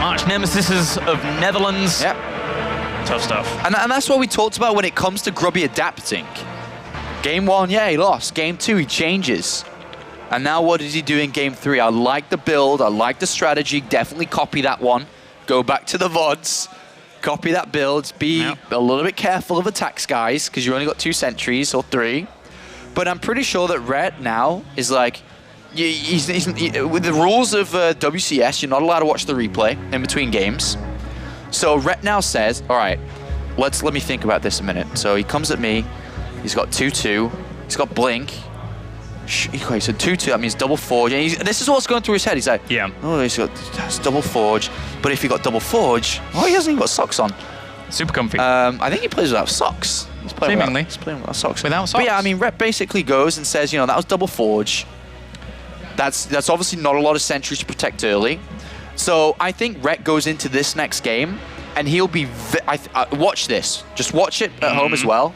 Speaker 2: arch nemesis of Netherlands.
Speaker 3: Yep.
Speaker 2: Tough stuff.
Speaker 3: And that's what we talked about when it comes to Grubby adapting. Game 1, yeah, he lost. Game 2, he changes. And now what does he do in Game 3? I like the build. I like the strategy. Definitely copy that one. Go back to the VODs. Copy that build, be a little bit careful of attacks, guys, because you only got 2 sentries or 3. But I'm pretty sure that Red now is like, he's with the rules of WCS, you're not allowed to watch the replay in between games. So Red now says, all right, let me think about this a minute. So he comes at me, he's got 2-2, he's got Blink. Okay, so 2-2, that means double forge. And this is what's going through his head. He's like, oh, he's got double forge. But if he got double forge, he hasn't even got socks on.
Speaker 2: Super comfy.
Speaker 3: I think he plays without socks. He's playing without socks.
Speaker 2: Without socks?
Speaker 3: But yeah, I mean, Rep basically goes and says, that was double forge. That's obviously not a lot of sentries to protect early. So I think Rhett goes into this next game and he'll be. Watch this. Just watch it at home as well.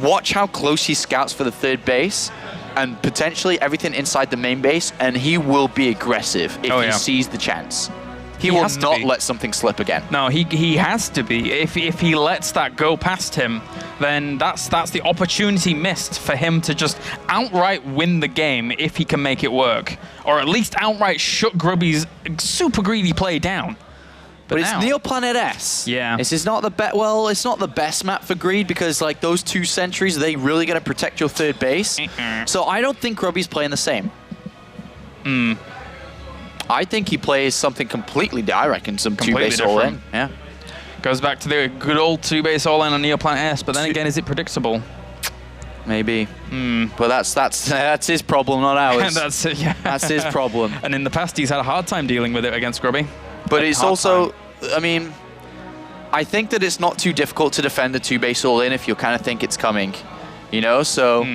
Speaker 3: Watch how close he scouts for the third base, and potentially everything inside the main base, and he will be aggressive if he sees the chance. He will not let something slip again.
Speaker 2: No, he has to be. If he lets that go past him, then that's the opportunity missed for him to just outright win the game if he can make it work, or at least outright shut Grubby's super greedy play down.
Speaker 3: But it's Neoplanet S.
Speaker 2: Yeah.
Speaker 3: This is not the it's not the best map for Greed because like those 2 sentries, they really gonna protect your third base. So I don't think Grubby's playing the same. I think he plays something completely. I reckon some 2-base all in. Yeah.
Speaker 2: Goes back to the good old 2-base all in on Neoplanet S, but then again, is it predictable?
Speaker 3: Maybe. But that's his problem, not ours. That's his problem.
Speaker 2: And in the past, he's had a hard time dealing with it against Grubby.
Speaker 3: But it's also, I mean, I think that it's not too difficult to defend the 2-base all in if you kind of think it's coming, you know. So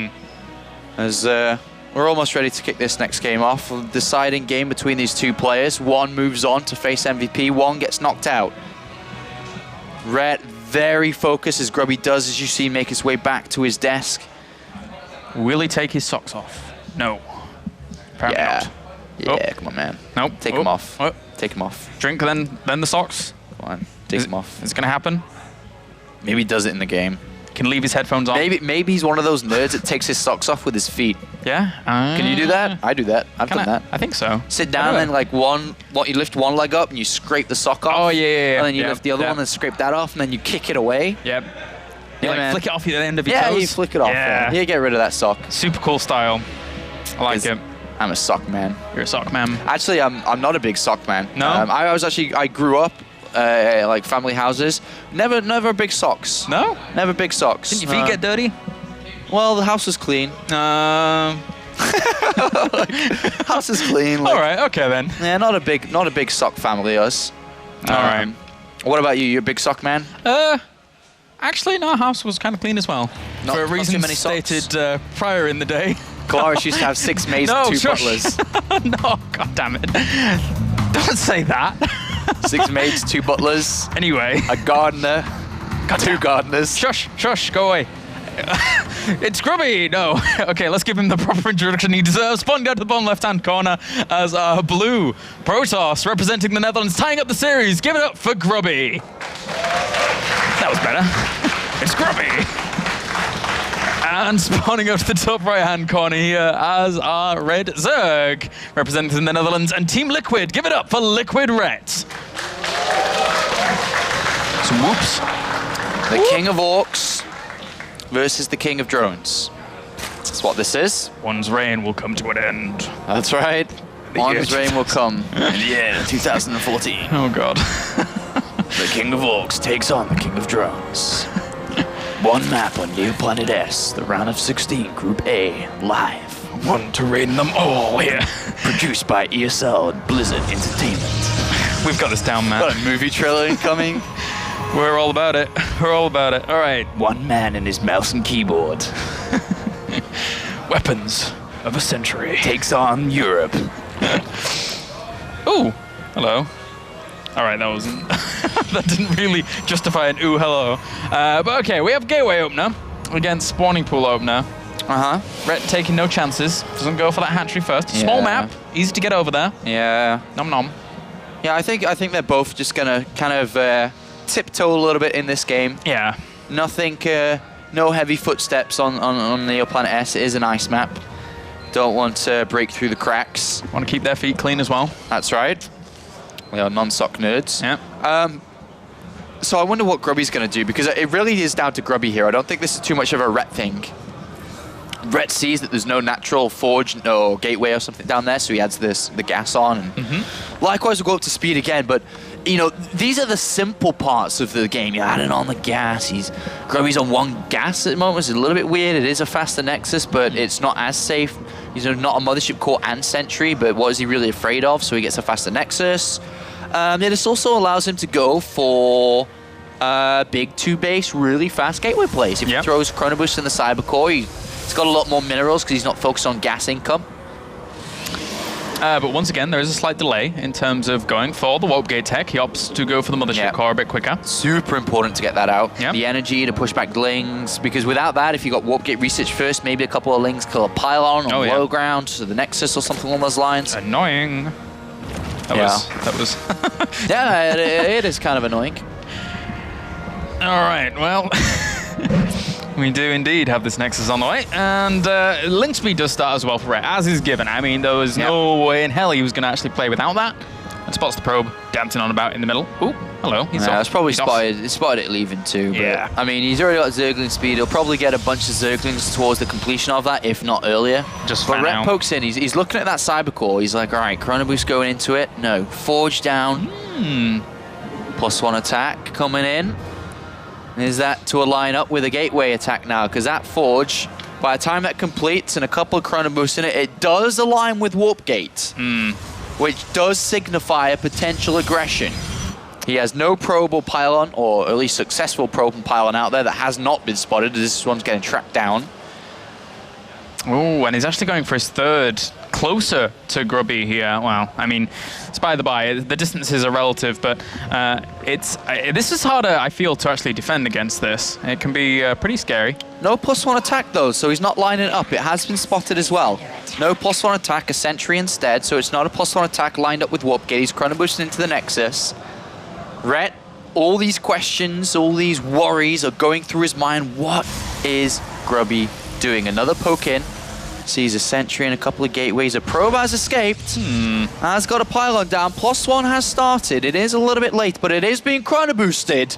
Speaker 3: as we're almost ready to kick this next game off, a deciding game between these 2 players. One moves on to face MVP. One gets knocked out. Rhett very focused as Grubby does, as you see, make his way back to his desk.
Speaker 2: Will he take his socks off? No. Apparently not.
Speaker 3: Yeah, come on, man.
Speaker 2: Nope.
Speaker 3: Take them off. Take them off.
Speaker 2: Drink, then the socks.
Speaker 3: Come on, take them off.
Speaker 2: It's gonna happen.
Speaker 3: Maybe he does it in the game.
Speaker 2: Can leave his headphones on.
Speaker 3: Maybe he's one of those nerds that takes his socks off with his feet.
Speaker 2: Yeah.
Speaker 3: Can you do that? I do that. I've done that.
Speaker 2: I think so.
Speaker 3: Sit down and like you lift one leg up and you scrape the sock off.
Speaker 2: Oh yeah.
Speaker 3: And then you lift the other one and scrape that off, and then you kick it away.
Speaker 2: Yep. You
Speaker 3: Yeah,
Speaker 2: flick it off at the end of your toes.
Speaker 3: Yeah, you flick it off.
Speaker 2: Yeah.
Speaker 3: You get rid of that sock.
Speaker 2: Super cool style. I like it.
Speaker 3: I'm a sock man.
Speaker 2: You're a sock man.
Speaker 3: Actually, I'm not a big sock man.
Speaker 2: No.
Speaker 3: I grew up like family houses. Never big socks.
Speaker 2: No.
Speaker 3: Never big socks.
Speaker 2: Didn't your feet get dirty?
Speaker 3: Well, the house was clean. House is clean. Like,
Speaker 2: all right. Okay then.
Speaker 3: Yeah, not a big sock family, us.
Speaker 2: All right.
Speaker 3: What about you? You're a big sock man?
Speaker 2: Actually, no. Our house was kind of clean as well. For a reason stated prior in the day.
Speaker 3: Clarice used to have 6 maids and 2 butlers.
Speaker 2: No, god damn it. Don't say that.
Speaker 3: 6 maids, 2 butlers.
Speaker 2: Anyway.
Speaker 3: A gardener. 2 gardeners.
Speaker 2: Shush, go away. It's Grubby! No. Okay, let's give him the proper introduction he deserves. Spawning down to the bottom left-hand corner as our blue Protoss representing the Netherlands, tying up the series. Give it up for Grubby. That was better. It's Grubby. And spawning up to the top right-hand corner here as our red Zerg, representing the Netherlands and Team Liquid. Give it up for Liquid Red. Some whoops.
Speaker 3: The King of Orcs versus the King of Drones. That's what this is.
Speaker 2: One's reign will come to an end.
Speaker 3: That's right. One's reign will come in the year 2014.
Speaker 2: Oh, God.
Speaker 3: The King of Orcs takes on the King of Drones. One map on Neoplanet S, the round of 16, Group A, live.
Speaker 2: One to reign them all here.
Speaker 3: Produced by ESL and Blizzard Entertainment.
Speaker 2: We've got this down, man.
Speaker 3: Got a movie trailer incoming.
Speaker 2: We're all about it. We're all about it. All right.
Speaker 3: One man and his mouse and keyboard.
Speaker 2: Weapons of a century.
Speaker 3: Takes on Europe.
Speaker 2: Ooh. Hello. All right, that wasn't... that didn't really justify an ooh, hello. But okay, we have Gateway opener against Spawning Pool opener. Rhett taking no chances. Doesn't go for that hatchery first. Small map. Easy to get over there.
Speaker 3: Yeah.
Speaker 2: Nom nom.
Speaker 3: Yeah, I think they're both just going to kind of tiptoe a little bit in this game.
Speaker 2: Yeah.
Speaker 3: Nothing... no heavy footsteps on Neoplanet S. It is an ice map. Don't want to break through the cracks.
Speaker 2: Want to keep their feet clean as well.
Speaker 3: That's right. We are non-sock nerds.
Speaker 2: Yeah.
Speaker 3: So I wonder what Grubby's going to do, because it really is down to Grubby here. I don't think this is too much of a Rhett thing. Rhett sees that there's no natural forge or gateway or something down there, so he adds the gas on. And likewise, we'll go up to speed again, but you know, these are the simple parts of the game. You're adding on the gas. Grubby's on 1 gas at the moment. It's a little bit weird. It is a faster Nexus, but it's not as safe. He's not a Mothership Core and Sentry, but what is he really afraid of? So he gets a faster Nexus. This also allows him to go for big 2-base, really fast gateway plays. If he throws Chrono Boost in the Cyber Core, he's got a lot more minerals because he's not focused on gas income.
Speaker 2: But once again, there is a slight delay in terms of going for the warp gate tech. He opts to go for the mothership core a bit quicker.
Speaker 3: Super important to get that out.
Speaker 2: Yep.
Speaker 3: The energy to push back lings, because without that, if you got warp gate research first, maybe a couple of lings kill a pylon on low ground, so the Nexus or something along those lines.
Speaker 2: Annoying. That was.
Speaker 3: Yeah, it is kind of annoying.
Speaker 2: All right, well, we do indeed have this Nexus on the way, and link speed does start as well for Ret, as is given. I mean, there was no way in hell he was going to actually play without that. And spots the probe dancing on about in the middle. Ooh, hello. He's off.
Speaker 3: It's probably spotted it leaving too. But,
Speaker 2: yeah.
Speaker 3: I mean, he's already got Zergling speed. He'll probably get a bunch of Zerglings towards the completion of that, if not earlier. But Ret pokes in. He's looking at that cyber core. He's like, all right, Chrono Boost going into it. No, Forge down. +1 attack coming in. Is that to align up with a gateway attack now? Because that Forge, by the time that completes and a couple of Chrono Boosts in it, it does align with Warp Gate, which does signify a potential aggression. He has no probable pylon, or at least successful probe and pylon out there that has not been spotted. This one's getting tracked down.
Speaker 2: Oh, and he's actually going for his third, closer to Grubby here. Well, I mean, it's by the by. The distances are relative, but this is harder, I feel, to actually defend against this. It can be pretty scary.
Speaker 3: No +1 attack, though, so he's not lining it up. It has been spotted as well. No +1 attack, a sentry instead, so it's not a +1 attack lined up with Warp Gate. He's Chrono Boosting into the Nexus. Ret, all these questions, all these worries are going through his mind. What is Grubby doing? Another poke in. Sees a sentry and a couple of gateways. A probe has escaped. Has got a pylon down. +1 has started. It is a little bit late, but it is being Chrono Boosted.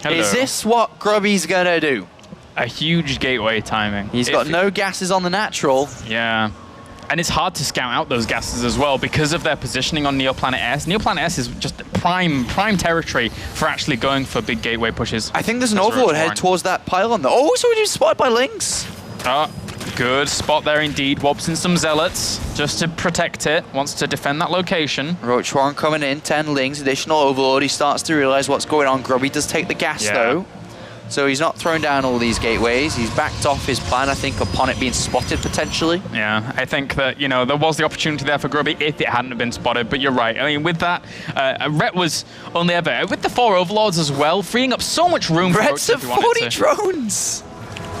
Speaker 2: Hello.
Speaker 3: Is this what Grubby's gonna do?
Speaker 2: A huge gateway timing.
Speaker 3: He's got no gases on the natural.
Speaker 2: Yeah. And it's hard to scout out those gases as well because of their positioning on Neoplanet S. Neoplanet S is just prime territory for actually going for big gateway pushes.
Speaker 3: I think there's an overlord head towards that pylon though. Oh, it's already spotted by Lynx.
Speaker 2: Good spot there indeed. Wobs in some Zealots just to protect it. Wants to defend that location.
Speaker 3: Ro16 coming in, 10 Lings, additional overlord. He starts to realize what's going on. Grubby does take the gas though. So he's not thrown down all these gateways. He's backed off his plan, I think, upon it being spotted potentially.
Speaker 2: Yeah, I think that, you know, there was the opportunity there for Grubby if it hadn't been spotted, but you're right. I mean, with that, Ret was only ever, with the 4 overlords as well, freeing up so much room for
Speaker 3: Ret's at 40 drones!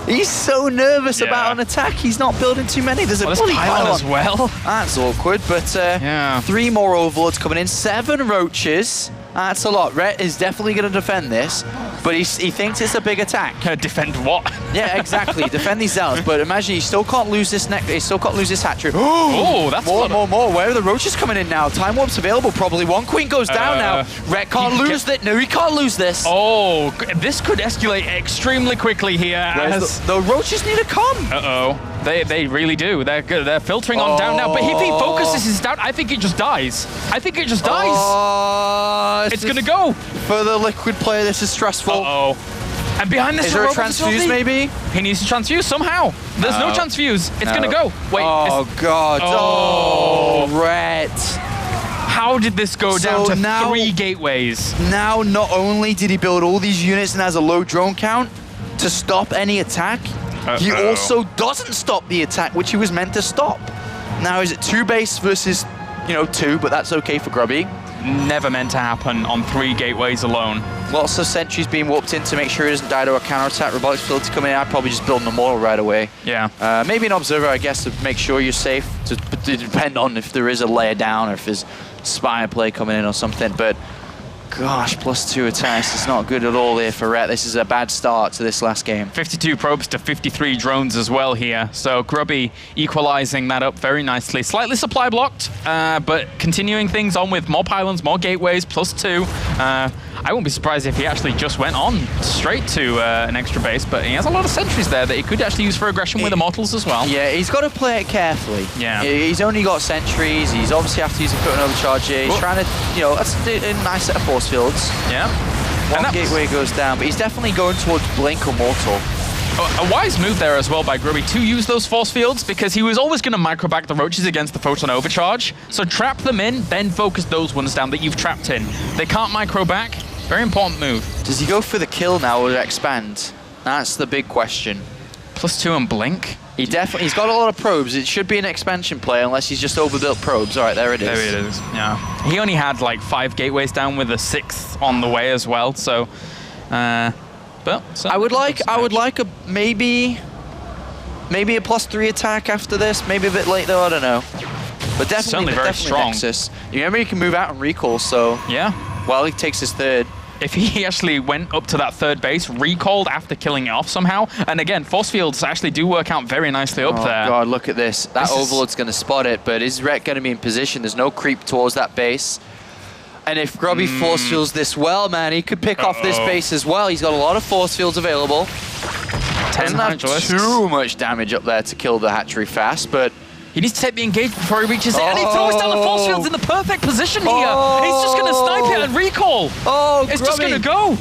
Speaker 3: He's so nervous about an attack. He's not building too many. There's a bloody pylon
Speaker 2: as well.
Speaker 3: That's awkward, but 3 more overlords coming in, 7 roaches. That's a lot. Ret is definitely going to defend this, but he thinks it's a big attack.
Speaker 2: Defend what?
Speaker 3: Yeah, exactly. Defend these Zealots, but imagine he still can't lose this neck. He still can't lose this hatchery.
Speaker 2: Oh, that's
Speaker 3: more. Where are the roaches coming in now? Time warp's available. Probably 1 queen goes down now. Ret can't lose it. No, he can't lose this.
Speaker 2: Oh, this could escalate extremely quickly here.
Speaker 3: The roaches need to come.
Speaker 2: They really do. They're good. They're filtering on down now. But if he focuses his down, I think it just dies. It's gonna go.
Speaker 3: For the liquid player, this is stressful.
Speaker 2: And behind this,
Speaker 3: is there a transfuse maybe?
Speaker 2: He needs to transfuse somehow. There's no transfuse. It's gonna go. Wait.
Speaker 3: Oh god. Oh, Ret.
Speaker 2: How did this go down to 3 gateways?
Speaker 3: Now, not only did he build all these units and has a low drone count to stop any attack, he also doesn't stop the attack, which he was meant to stop. Now, is it 2 base versus, 2, but that's okay for Grubby.
Speaker 2: Never meant to happen on 3 gateways alone.
Speaker 3: Lots of sentries being warped in to make sure he doesn't die to a counterattack. Robotic facility coming in. I'd probably just build an immortal right away.
Speaker 2: Yeah.
Speaker 3: Maybe an observer, I guess, to make sure you're safe. To depend on if there is a layer down or if there's spy play coming in or something. But gosh, +2 attacks. It's not good at all here for Ret. This is a bad start to this last game.
Speaker 2: 52 probes to 53 drones as well here. So Grubby equalizing that up very nicely. Slightly supply blocked, but continuing things on with more pylons, more gateways, +2. I wouldn't be surprised if he actually just went on straight to an extra base, but he has a lot of sentries there that he could actually use for aggression with Immortals as well.
Speaker 3: Yeah, he's got to play it carefully.
Speaker 2: Yeah.
Speaker 3: He's only got sentries. He's obviously have to use a foot and overcharge here. He's trying to, that's a nice set of force fields.
Speaker 2: Yeah.
Speaker 3: One gateway goes down, but he's definitely going towards Blink or Mortal.
Speaker 2: A wise move there as well by Grubby to use those force fields because he was always going to microback the roaches against the photon overcharge. So trap them in, then focus those ones down that you've trapped in. They can't microback. Very important move.
Speaker 3: Does he go for the kill now or expand? That's the big question.
Speaker 2: +2 and Blink.
Speaker 3: He's got a lot of probes. It should be an expansion play unless he's just overbuilt probes. All right, there it is.
Speaker 2: There it is. Yeah. He only had like 5 gateways down with a 6th on the way as well. So, but
Speaker 3: I would like a maybe a +3 attack after this. Maybe a bit late though. I don't know. But definitely
Speaker 2: very strong.
Speaker 3: Nexus. You remember he can move out and recall. So
Speaker 2: yeah.
Speaker 3: While he takes his 3rd.
Speaker 2: If he actually went up to that 3rd base, recalled after killing it off somehow, and again, force fields actually do work out very nicely up there.
Speaker 3: Oh god, look at this. That Overlord's going to spot it, but is Rhett going to be in position? There's no creep towards that base. And if Grubby force fields this well, man, he could pick off this base as well. He's got a lot of force fields available.
Speaker 2: 10
Speaker 3: Doesn't have too much damage up there to kill the hatchery fast, but
Speaker 2: he needs to take the engagement before he reaches it, and he throws down the force fields in the perfect position here. He's just going to snipe it and recall. It's just going to go.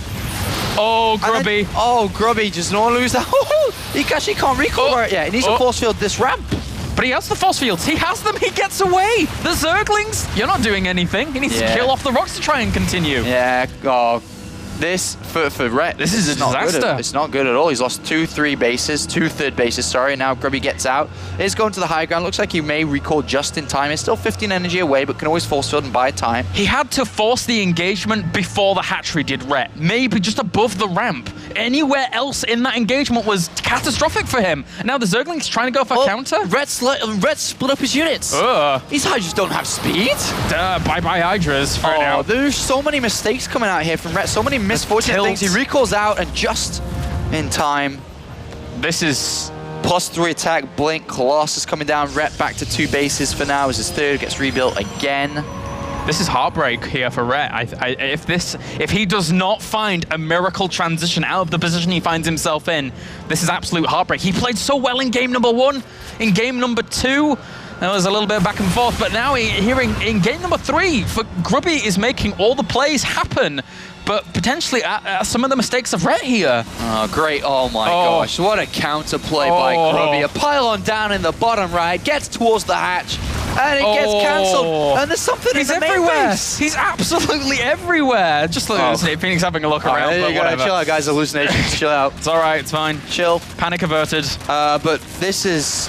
Speaker 2: Oh, Grubby.
Speaker 3: Grubby, just don't lose that. He actually can't recall right yet. He needs to force field this ramp.
Speaker 2: But he has the force fields. He has them. He gets away. The Zerglings, you're not doing anything. He needs to kill off the rocks to try and continue.
Speaker 3: Yeah, this, for Rhett,
Speaker 2: this is a disaster.
Speaker 3: It's not good at all. He's lost 2 3rd bases, sorry. Now Grubby gets out. He's going to the high ground. Looks like he may recall just in time. He's still 15 energy away, but can always force field and buy time.
Speaker 2: He had to force the engagement before the hatchery did Rhett. Maybe just above the ramp. Anywhere else in that engagement was catastrophic for him. Now the Zergling's trying to go for counter.
Speaker 3: Rhett split up his units. These Hydras don't have speed.
Speaker 2: Bye-bye Hydras for now.
Speaker 3: There's so many mistakes coming out here from Rhett. So many misfortunate things. He recalls out and just in time.
Speaker 2: This is
Speaker 3: +3 attack, blink, Colossus coming down. Rhett back to 2 bases for now as his 3rd gets rebuilt again.
Speaker 2: This is heartbreak here for Rhett. If he does not find a miracle transition out of the position he finds himself in, this is absolute heartbreak. He played so well in game number 1. In game number 2, there was a little bit of back and forth, but now here in game number 3, Grubby is making all the plays happen, but potentially some of the mistakes of Rhett here.
Speaker 3: Oh, great. Oh, my gosh. What a counter play by Grubby. A pylon down in the bottom right, gets towards the hatch, and it gets cancelled. And there's something in the main base.
Speaker 2: He's absolutely everywhere. Just look at Phoenix having a look around.
Speaker 3: There you go. Chill out, guys. Hallucinations. Chill out.
Speaker 2: It's all right. It's fine.
Speaker 3: Chill.
Speaker 2: Panic averted.
Speaker 3: But this is...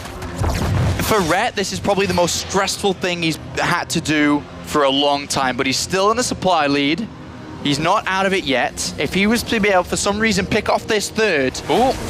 Speaker 3: For Rhett, this is probably the most stressful thing he's had to do for a long time, but he's still in the supply lead. He's not out of it yet. If he was to be able, for some reason, pick off this 3rd,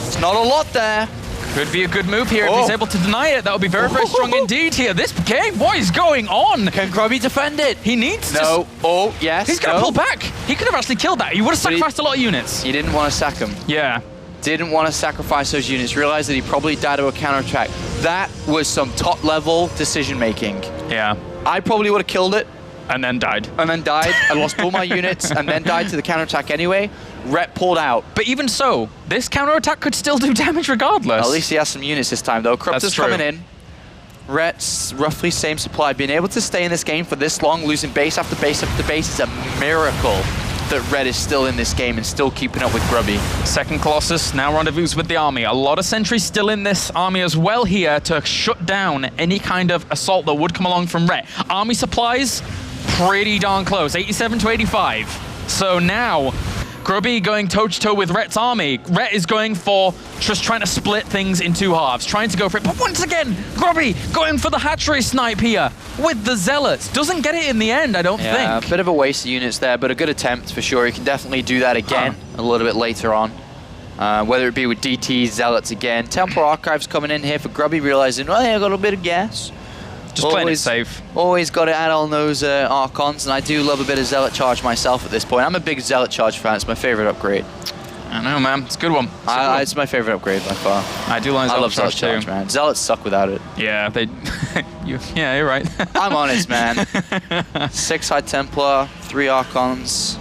Speaker 3: it's not a lot there.
Speaker 2: Could be a good move here if he's able to deny it. That would be very, very strong indeed here. This game, what is going on?
Speaker 3: Can Grubby defend it?
Speaker 2: He needs
Speaker 3: to. Oh, yes.
Speaker 2: He's going to pull back. He could have actually killed that. He would have sacrificed a lot of units.
Speaker 3: He didn't want to sack him.
Speaker 2: Yeah.
Speaker 3: Didn't want to sacrifice those units. Realized that he probably died to a counterattack. That was some top-level decision-making.
Speaker 2: Yeah.
Speaker 3: I probably would have killed it.
Speaker 2: And then died.
Speaker 3: I lost all my units and then died to the counterattack anyway. Rhett pulled out.
Speaker 2: But even so, this counterattack could still do damage regardless.
Speaker 3: At least he has some units this time, though. Corruptor's coming in. Rhett's roughly same supply. Being able to stay in this game for this long, losing base after base after base is a miracle that Rhett is still in this game and still keeping up with Grubby.
Speaker 2: Second Colossus now rendezvous with the army. A lot of sentries still in this army as well here to shut down any kind of assault that would come along from Rhett. Army supplies, pretty darn close, 87 to 85. So now, Grubby going toe-to-toe with Rhett's army. Rhett is going for just trying to split things in 2 halves, trying to go for it. But once again, Grubby going for the hatchery snipe here with the Zealots. Doesn't get it in the end, I don't think.
Speaker 3: Yeah, a bit of a waste of units there, but a good attempt for sure. He can definitely do that again a little bit later on. Whether it be with DT, Zealots again. Temple Archives coming in here for Grubby, realizing, well, I got a bit of gas.
Speaker 2: Just playing it safe.
Speaker 3: Always got to add on those Archons, and I do love a bit of Zealot Charge myself at this point. I'm a big Zealot Charge fan. It's my favorite upgrade.
Speaker 2: I know, man. It's a good one.
Speaker 3: It's my favorite upgrade by far.
Speaker 2: I do like Zealot Charge,
Speaker 3: man. Zealots suck without it.
Speaker 2: Yeah, they... yeah, you're right.
Speaker 3: I'm honest, man. 6 High Templar, 3 Archons.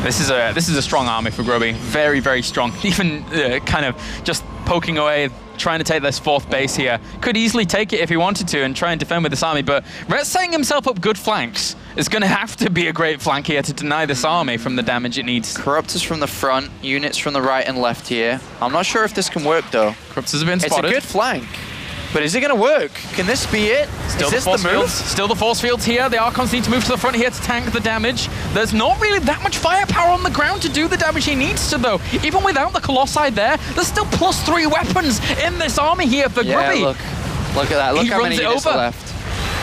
Speaker 2: This is a strong army for Grubby. Very, very strong. Even kind of just poking away, trying to take this 4th base here. Could easily take it if he wanted to and try and defend with this army, but Rhett's setting himself up good flanks. It's going to have to be a great flank here to deny this army from the damage it needs.
Speaker 3: Corruptors from the front, units from the right and left here. I'm not sure if this can work, though.
Speaker 2: Corruptors have been spotted.
Speaker 3: It's a good flank. But is it going to work? Can this be it?
Speaker 2: Still
Speaker 3: is this the move?
Speaker 2: fields. Still the force fields here. The Archons need to move to the front here to tank the damage. There's not really that much firepower on the ground to do the damage he needs to, though. Even without the Colossi there, there's still +3 weapons in this army here for Grubby.
Speaker 3: Look at that. Look
Speaker 2: He
Speaker 3: how many
Speaker 2: runs it
Speaker 3: units are
Speaker 2: over.
Speaker 3: left.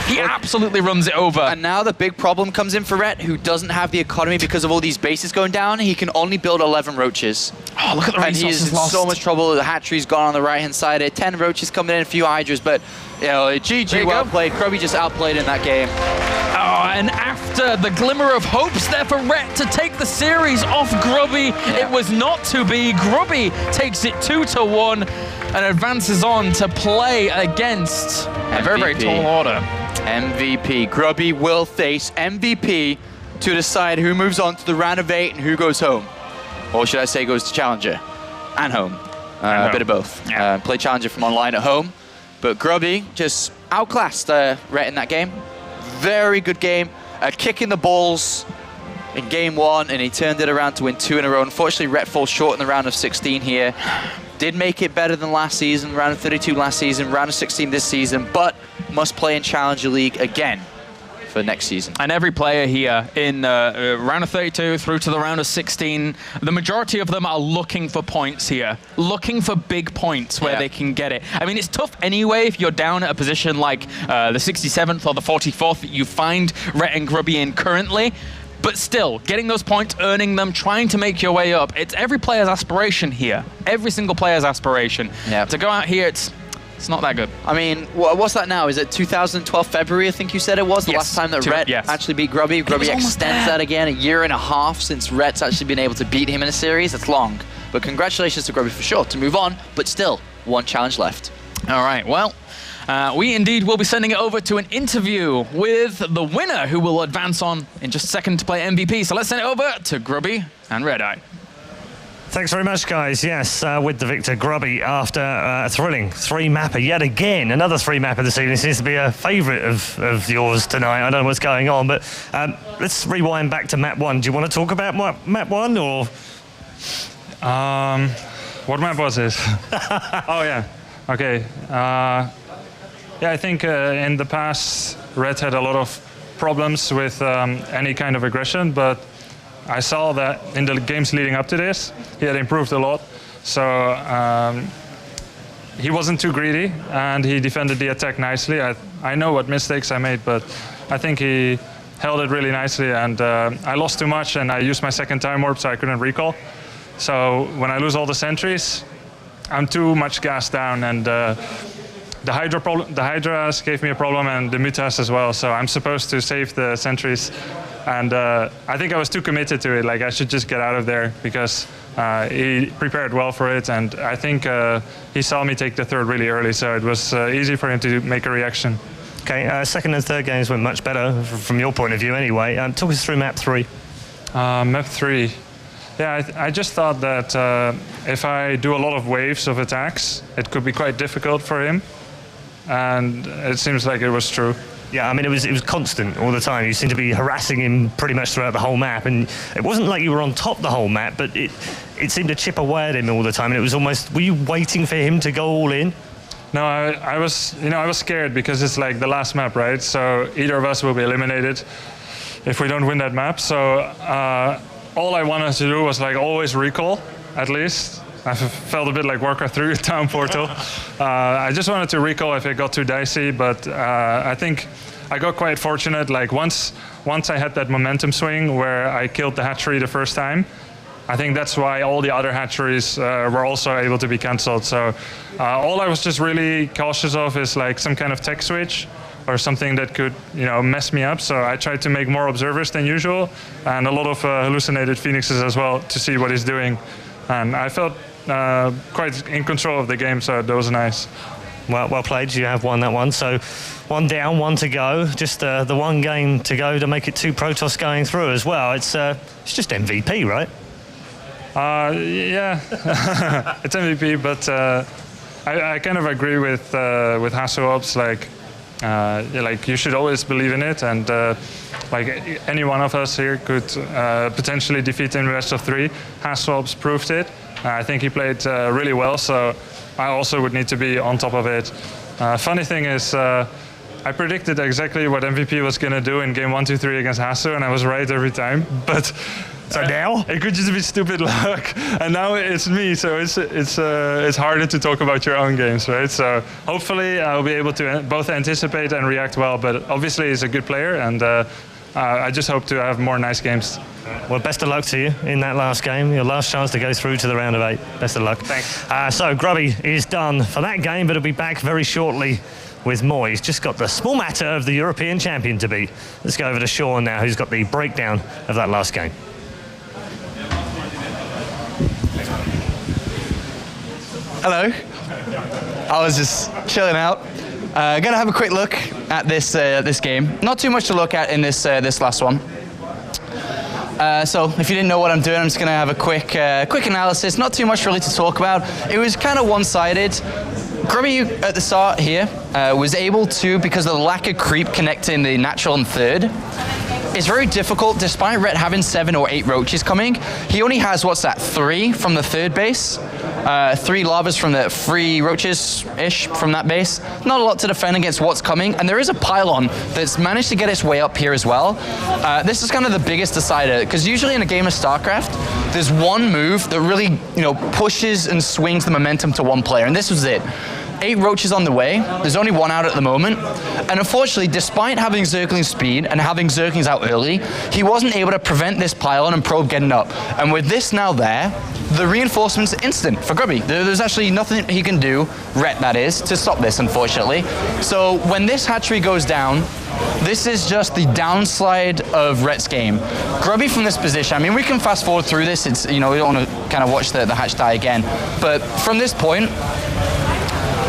Speaker 2: He absolutely runs it over.
Speaker 3: And now the big problem comes in for Rhett, who doesn't have the economy because of all these bases going down. He can only build 11 roaches.
Speaker 2: Oh, look at the
Speaker 3: And he is
Speaker 2: resources
Speaker 3: in
Speaker 2: lost.
Speaker 3: so much trouble. The hatchery's gone on the right-hand side. 10 roaches coming in, a few hydras, but you know, GG, well played. Grubby just outplayed in that game.
Speaker 2: Oh, and after the glimmer of hopes there for Rhett to take the series off Grubby, it was not to be. Grubby takes it 2-1 and advances on to play against a very, very tall order.
Speaker 3: MVP. Grubby will face MVP to decide who moves on to the round of 8 and who goes home. Or should I say goes to Challenger and home. A bit of both.
Speaker 2: Yeah.
Speaker 3: Play Challenger from online at home. But Grubby just outclassed Rhett in that game. Very good game. Kicking the balls in game 1, and he turned it around to win 2 in a row. Unfortunately, Rhett falls short in the round of 16 here. Did make it better than last season, round of 32 last season, round of 16 this season, but must play in Challenger League again for next season.
Speaker 2: And every player here in round of 32 through to the round of 16, the majority of them are looking for points here, looking for big points where they can get it. I mean, it's tough anyway if you're down at a position like the 67th or the 44th that you find Rhett and Grubby in currently. But still, getting those points, earning them, trying to make your way up, it's every player's aspiration here. Every single player's aspiration.
Speaker 3: Yep.
Speaker 2: To go out here, it's not that good.
Speaker 3: I mean, what's that now? Is it 2012 February, I think you said it was? The last time that Rhett actually beat Grubby. Grubby extends that again, 1.5 years since Rhett's actually been able to beat him in a series. That's long. But congratulations to Grubby for sure to move on, but still, 1 challenge left.
Speaker 2: All right, well, we indeed will be sending it over to an interview with the winner who will advance on in just a second to play MVP. So let's send it over to Grubby and Red Eye.
Speaker 1: Thanks very much, guys. Yes, with the victor, Grubby, after a thrilling 3-mapper yet again. Another 3-mapper this evening. Seems to be a favourite of yours tonight. I don't know what's going on, but let's rewind back to map 1. Do you want to talk about map 1, or...?
Speaker 4: What map was it? Oh, yeah. Okay. Yeah, I think in the past, Red had a lot of problems with any kind of aggression, but I saw that in the games leading up to this, he had improved a lot. So he wasn't too greedy, and he defended the attack nicely. I know what mistakes I made, but I think he held it really nicely, and I lost too much, and I used my second time warp, so I couldn't recall. So when I lose all the sentries, I'm too much gassed down, and the Hydras gave me a problem, and the Mutas as well. So I'm supposed to save the sentries, and I think I was too committed to it. Like, I should just get out of there, because he prepared well for it, and I think he saw me take the 3rd really early, so it was easy for him to make a reaction.
Speaker 1: Okay, second and third games went much better from your point of view anyway. Talk us through map 3.
Speaker 4: Map 3. Yeah, I just thought that if I do a lot of waves of attacks, it could be quite difficult for him. And it seems like it was true.
Speaker 1: Yeah, I mean, it was constant all the time. You seemed to be harassing him pretty much throughout the whole map. And it wasn't like you were on top the whole map, but it seemed to chip away at him all the time. And it was almost, were you waiting for him to go all in?
Speaker 4: No, I was scared, because it's like the last map, right? So either of us will be eliminated if we don't win that map. So all I wanted to do was like always recall, at least. I felt a bit like Warcraft 3 with Town Portal. I just wanted to recall if it got too dicey, but I think I got quite fortunate. Like once I had that momentum swing where I killed the hatchery the first time, I think that's why all the other hatcheries were also able to be cancelled. So all I was just really cautious of is like some kind of tech switch or something that could, mess me up. So I tried to make more observers than usual, and a lot of hallucinated phoenixes as well to see what he's doing. And I felt quite in control of the game, so that was nice.
Speaker 1: Well played. You have won that one. So 1 down, 1 to go. Just the 1 game to go to make it 2 Protoss going through as well. It's just MVP, right?
Speaker 4: Yeah, it's MVP, but I kind of agree with Hasselhoff's, like you should always believe in it, and like any one of us here could potentially defeat him in best of 3. Hasselhoff's proved it. I think he played really well, so I also would need to be on top of it. Funny thing is, I predicted exactly what MVP was going to do in game 1, 2, 3 against Hasso, and I was right every time. But
Speaker 1: so now
Speaker 4: it could just be stupid luck, and now it's me. So it's harder to talk about your own games, right? So hopefully I'll be able to both anticipate and react well. But obviously he's a good player, and I just hope to have more nice games.
Speaker 1: Well, best of luck to you in that last game. Your last chance to go through to the round of 8. Best of luck.
Speaker 4: Thanks.
Speaker 1: So Grubby is done for that game, but he'll be back very shortly with more. He's just got the small matter of the European champion to beat. Let's go over to Sean now, who's got the breakdown of that last game.
Speaker 5: Hello. I was just chilling out. Gonna have a quick look at this game. Not too much to look at in this last one. So if you didn't know what I'm doing, I'm just gonna have a quick analysis. Not too much really to talk about. It was kind of one-sided. Grubby at the start here was able to, because of the lack of creep connecting the natural and third, it's very difficult, despite Rhett having 7 or 8 roaches coming. He only has, 3 from the third base, 3 lavas from the 3 roaches-ish from that base. Not a lot to defend against what's coming, and there is a pylon that's managed to get its way up here as well. This is kind of the biggest decider, because usually in a game of StarCraft, there's one move that really, pushes and swings the momentum to one player, and this was it. 8 roaches on the way. There's only 1 out at the moment. And unfortunately, despite having Zergling speed and having Zerglings out early, he wasn't able to prevent this pylon and probe getting up. And with this now there, the reinforcements are instant for Grubby. There's actually nothing he can do, Rhett that is, to stop this, unfortunately. So when this hatchery goes down, this is just the downslide of Rhett's game. Grubby from this position, I mean, we can fast forward through this. It's, we don't want to kind of watch the hatch die again. But from this point,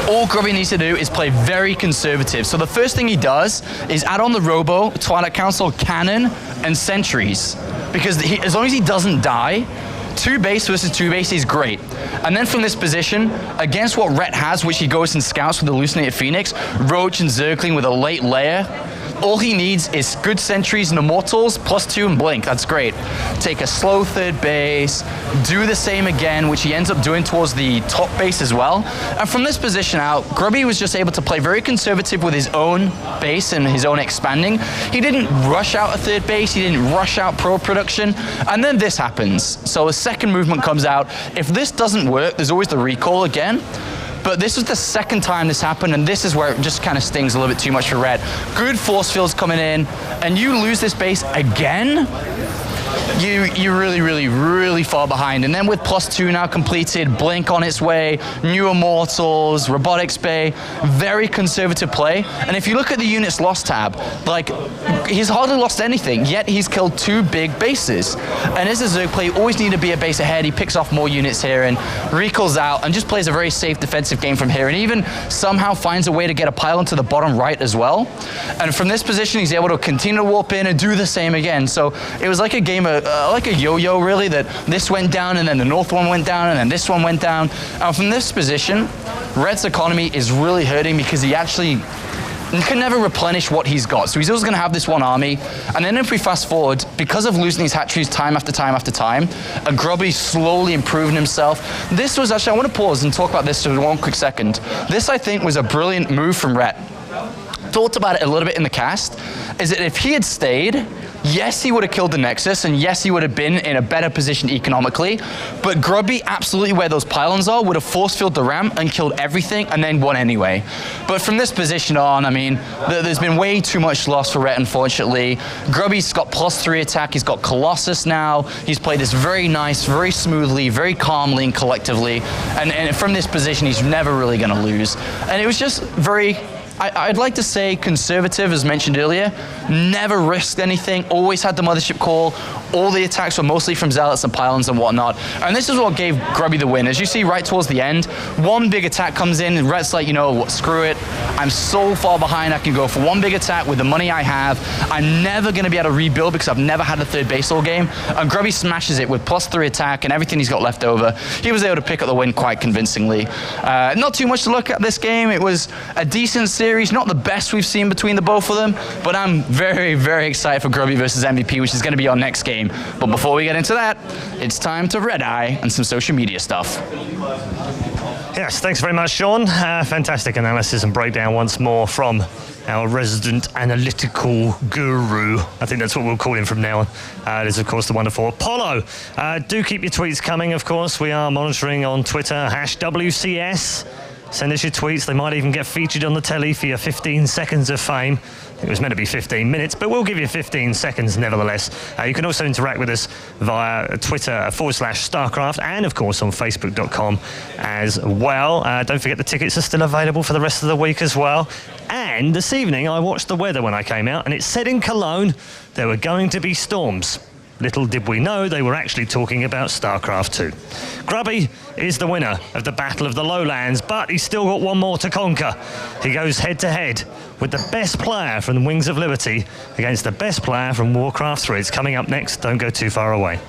Speaker 5: all Grubby needs to do is play very conservative. So the first thing he does is add on the Robo, Twilight Council, Cannon, and Sentries. Because as long as he doesn't die, 2 base versus 2 base is great. And then from this position, against what Rhett has, which he goes and scouts with the Hallucinated Phoenix, Roach and Zergling with a late layer, all he needs is good sentries and immortals, +2 and blink. That's great. Take a slow third base, do the same again, which he ends up doing towards the top base as well. And from this position out, Grubby was just able to play very conservative with his own base and his own expanding. He didn't rush out a third base, he didn't rush out pro production, and then this happens. So a second movement comes out. If this doesn't work, there's always the recall again. But this was the second time this happened, and this is where it just kind of stings a little bit too much for Red. Good force fields coming in, and you lose this base again? You're really, really, really far behind. And then with +2 now completed, Blink on its way, new Immortals, Robotics Bay, very conservative play. And if you look at the units lost tab, like, he's hardly lost anything, yet he's killed 2 big bases. And as a Zerg player, you always need to be a base ahead. He picks off more units here and recalls out and just plays a very safe defensive game from here, and even somehow finds a way to get a pylon to the bottom right as well. And from this position, he's able to continue to warp in and do the same again. So it was like a game of, like a yo-yo really, that this went down and then the north one went down and then this one went down. And from this position, Red's economy is really hurting because he actually can never replenish what he's got. So he's always going to have this one army. And then if we fast forward, because of losing these hatcheries time after time after time, and Grubby slowly improving himself, this was actually, I want to pause and talk about this for one quick second. This, I think, was a brilliant move from Red. Thought about it a little bit in the cast, is that if he had stayed, yes, he would have killed the Nexus, and yes, he would have been in a better position economically, but Grubby, absolutely where those pylons are, would have force-filled the ramp and killed everything and then won anyway. But from this position on, I mean, there's been way too much loss for Rhett, unfortunately. Grubby's got +3 attack, he's got Colossus now, he's played this very nice, very smoothly, very calmly and collectively, and from this position, he's never really going to lose. And it was just very, I'd like to say conservative, as mentioned earlier. Never risked anything, always had the mothership call. All the attacks were mostly from Zealots and Pylons and whatnot. And this is what gave Grubby the win. As you see right towards the end, one big attack comes in and Rhett's like, you know what, screw it. I'm so far behind, I can go for one big attack with the money I have. I'm never gonna be able to rebuild because I've never had a third base all game. And Grubby smashes it with +3 attack and everything he's got left over. He was able to pick up the win quite convincingly. Not too much to look at this game. It was a decent series, not the best we've seen between the both of them, but I'm very, very excited for Grubby versus MVP, which is going to be our next game. But before we get into that, it's time to Red Eye and some social media stuff.
Speaker 1: Yes, thanks very much, Sean. Fantastic analysis and breakdown once more from our resident analytical guru. I think that's what we'll call him from now on. It is, of course, the wonderful Apollo. Do keep your tweets coming, of course. We are monitoring on Twitter, #WCS. Send us your tweets. They might even get featured on the telly for your 15 seconds of fame. It was meant to be 15 minutes, but we'll give you 15 seconds nevertheless. You can also interact with us via Twitter /StarCraft and, of course, on Facebook.com as well. Don't forget the tickets are still available for the rest of the week as well. And this evening, I watched the weather when I came out, and it said in Cologne there were going to be storms. Little did we know they were actually talking about StarCraft 2. Grubby is the winner of the Battle of the Lowlands, but he's still got one more to conquer. He goes head-to-head with the best player from Wings of Liberty against the best player from Warcraft 3. It's coming up next. Don't go too far away.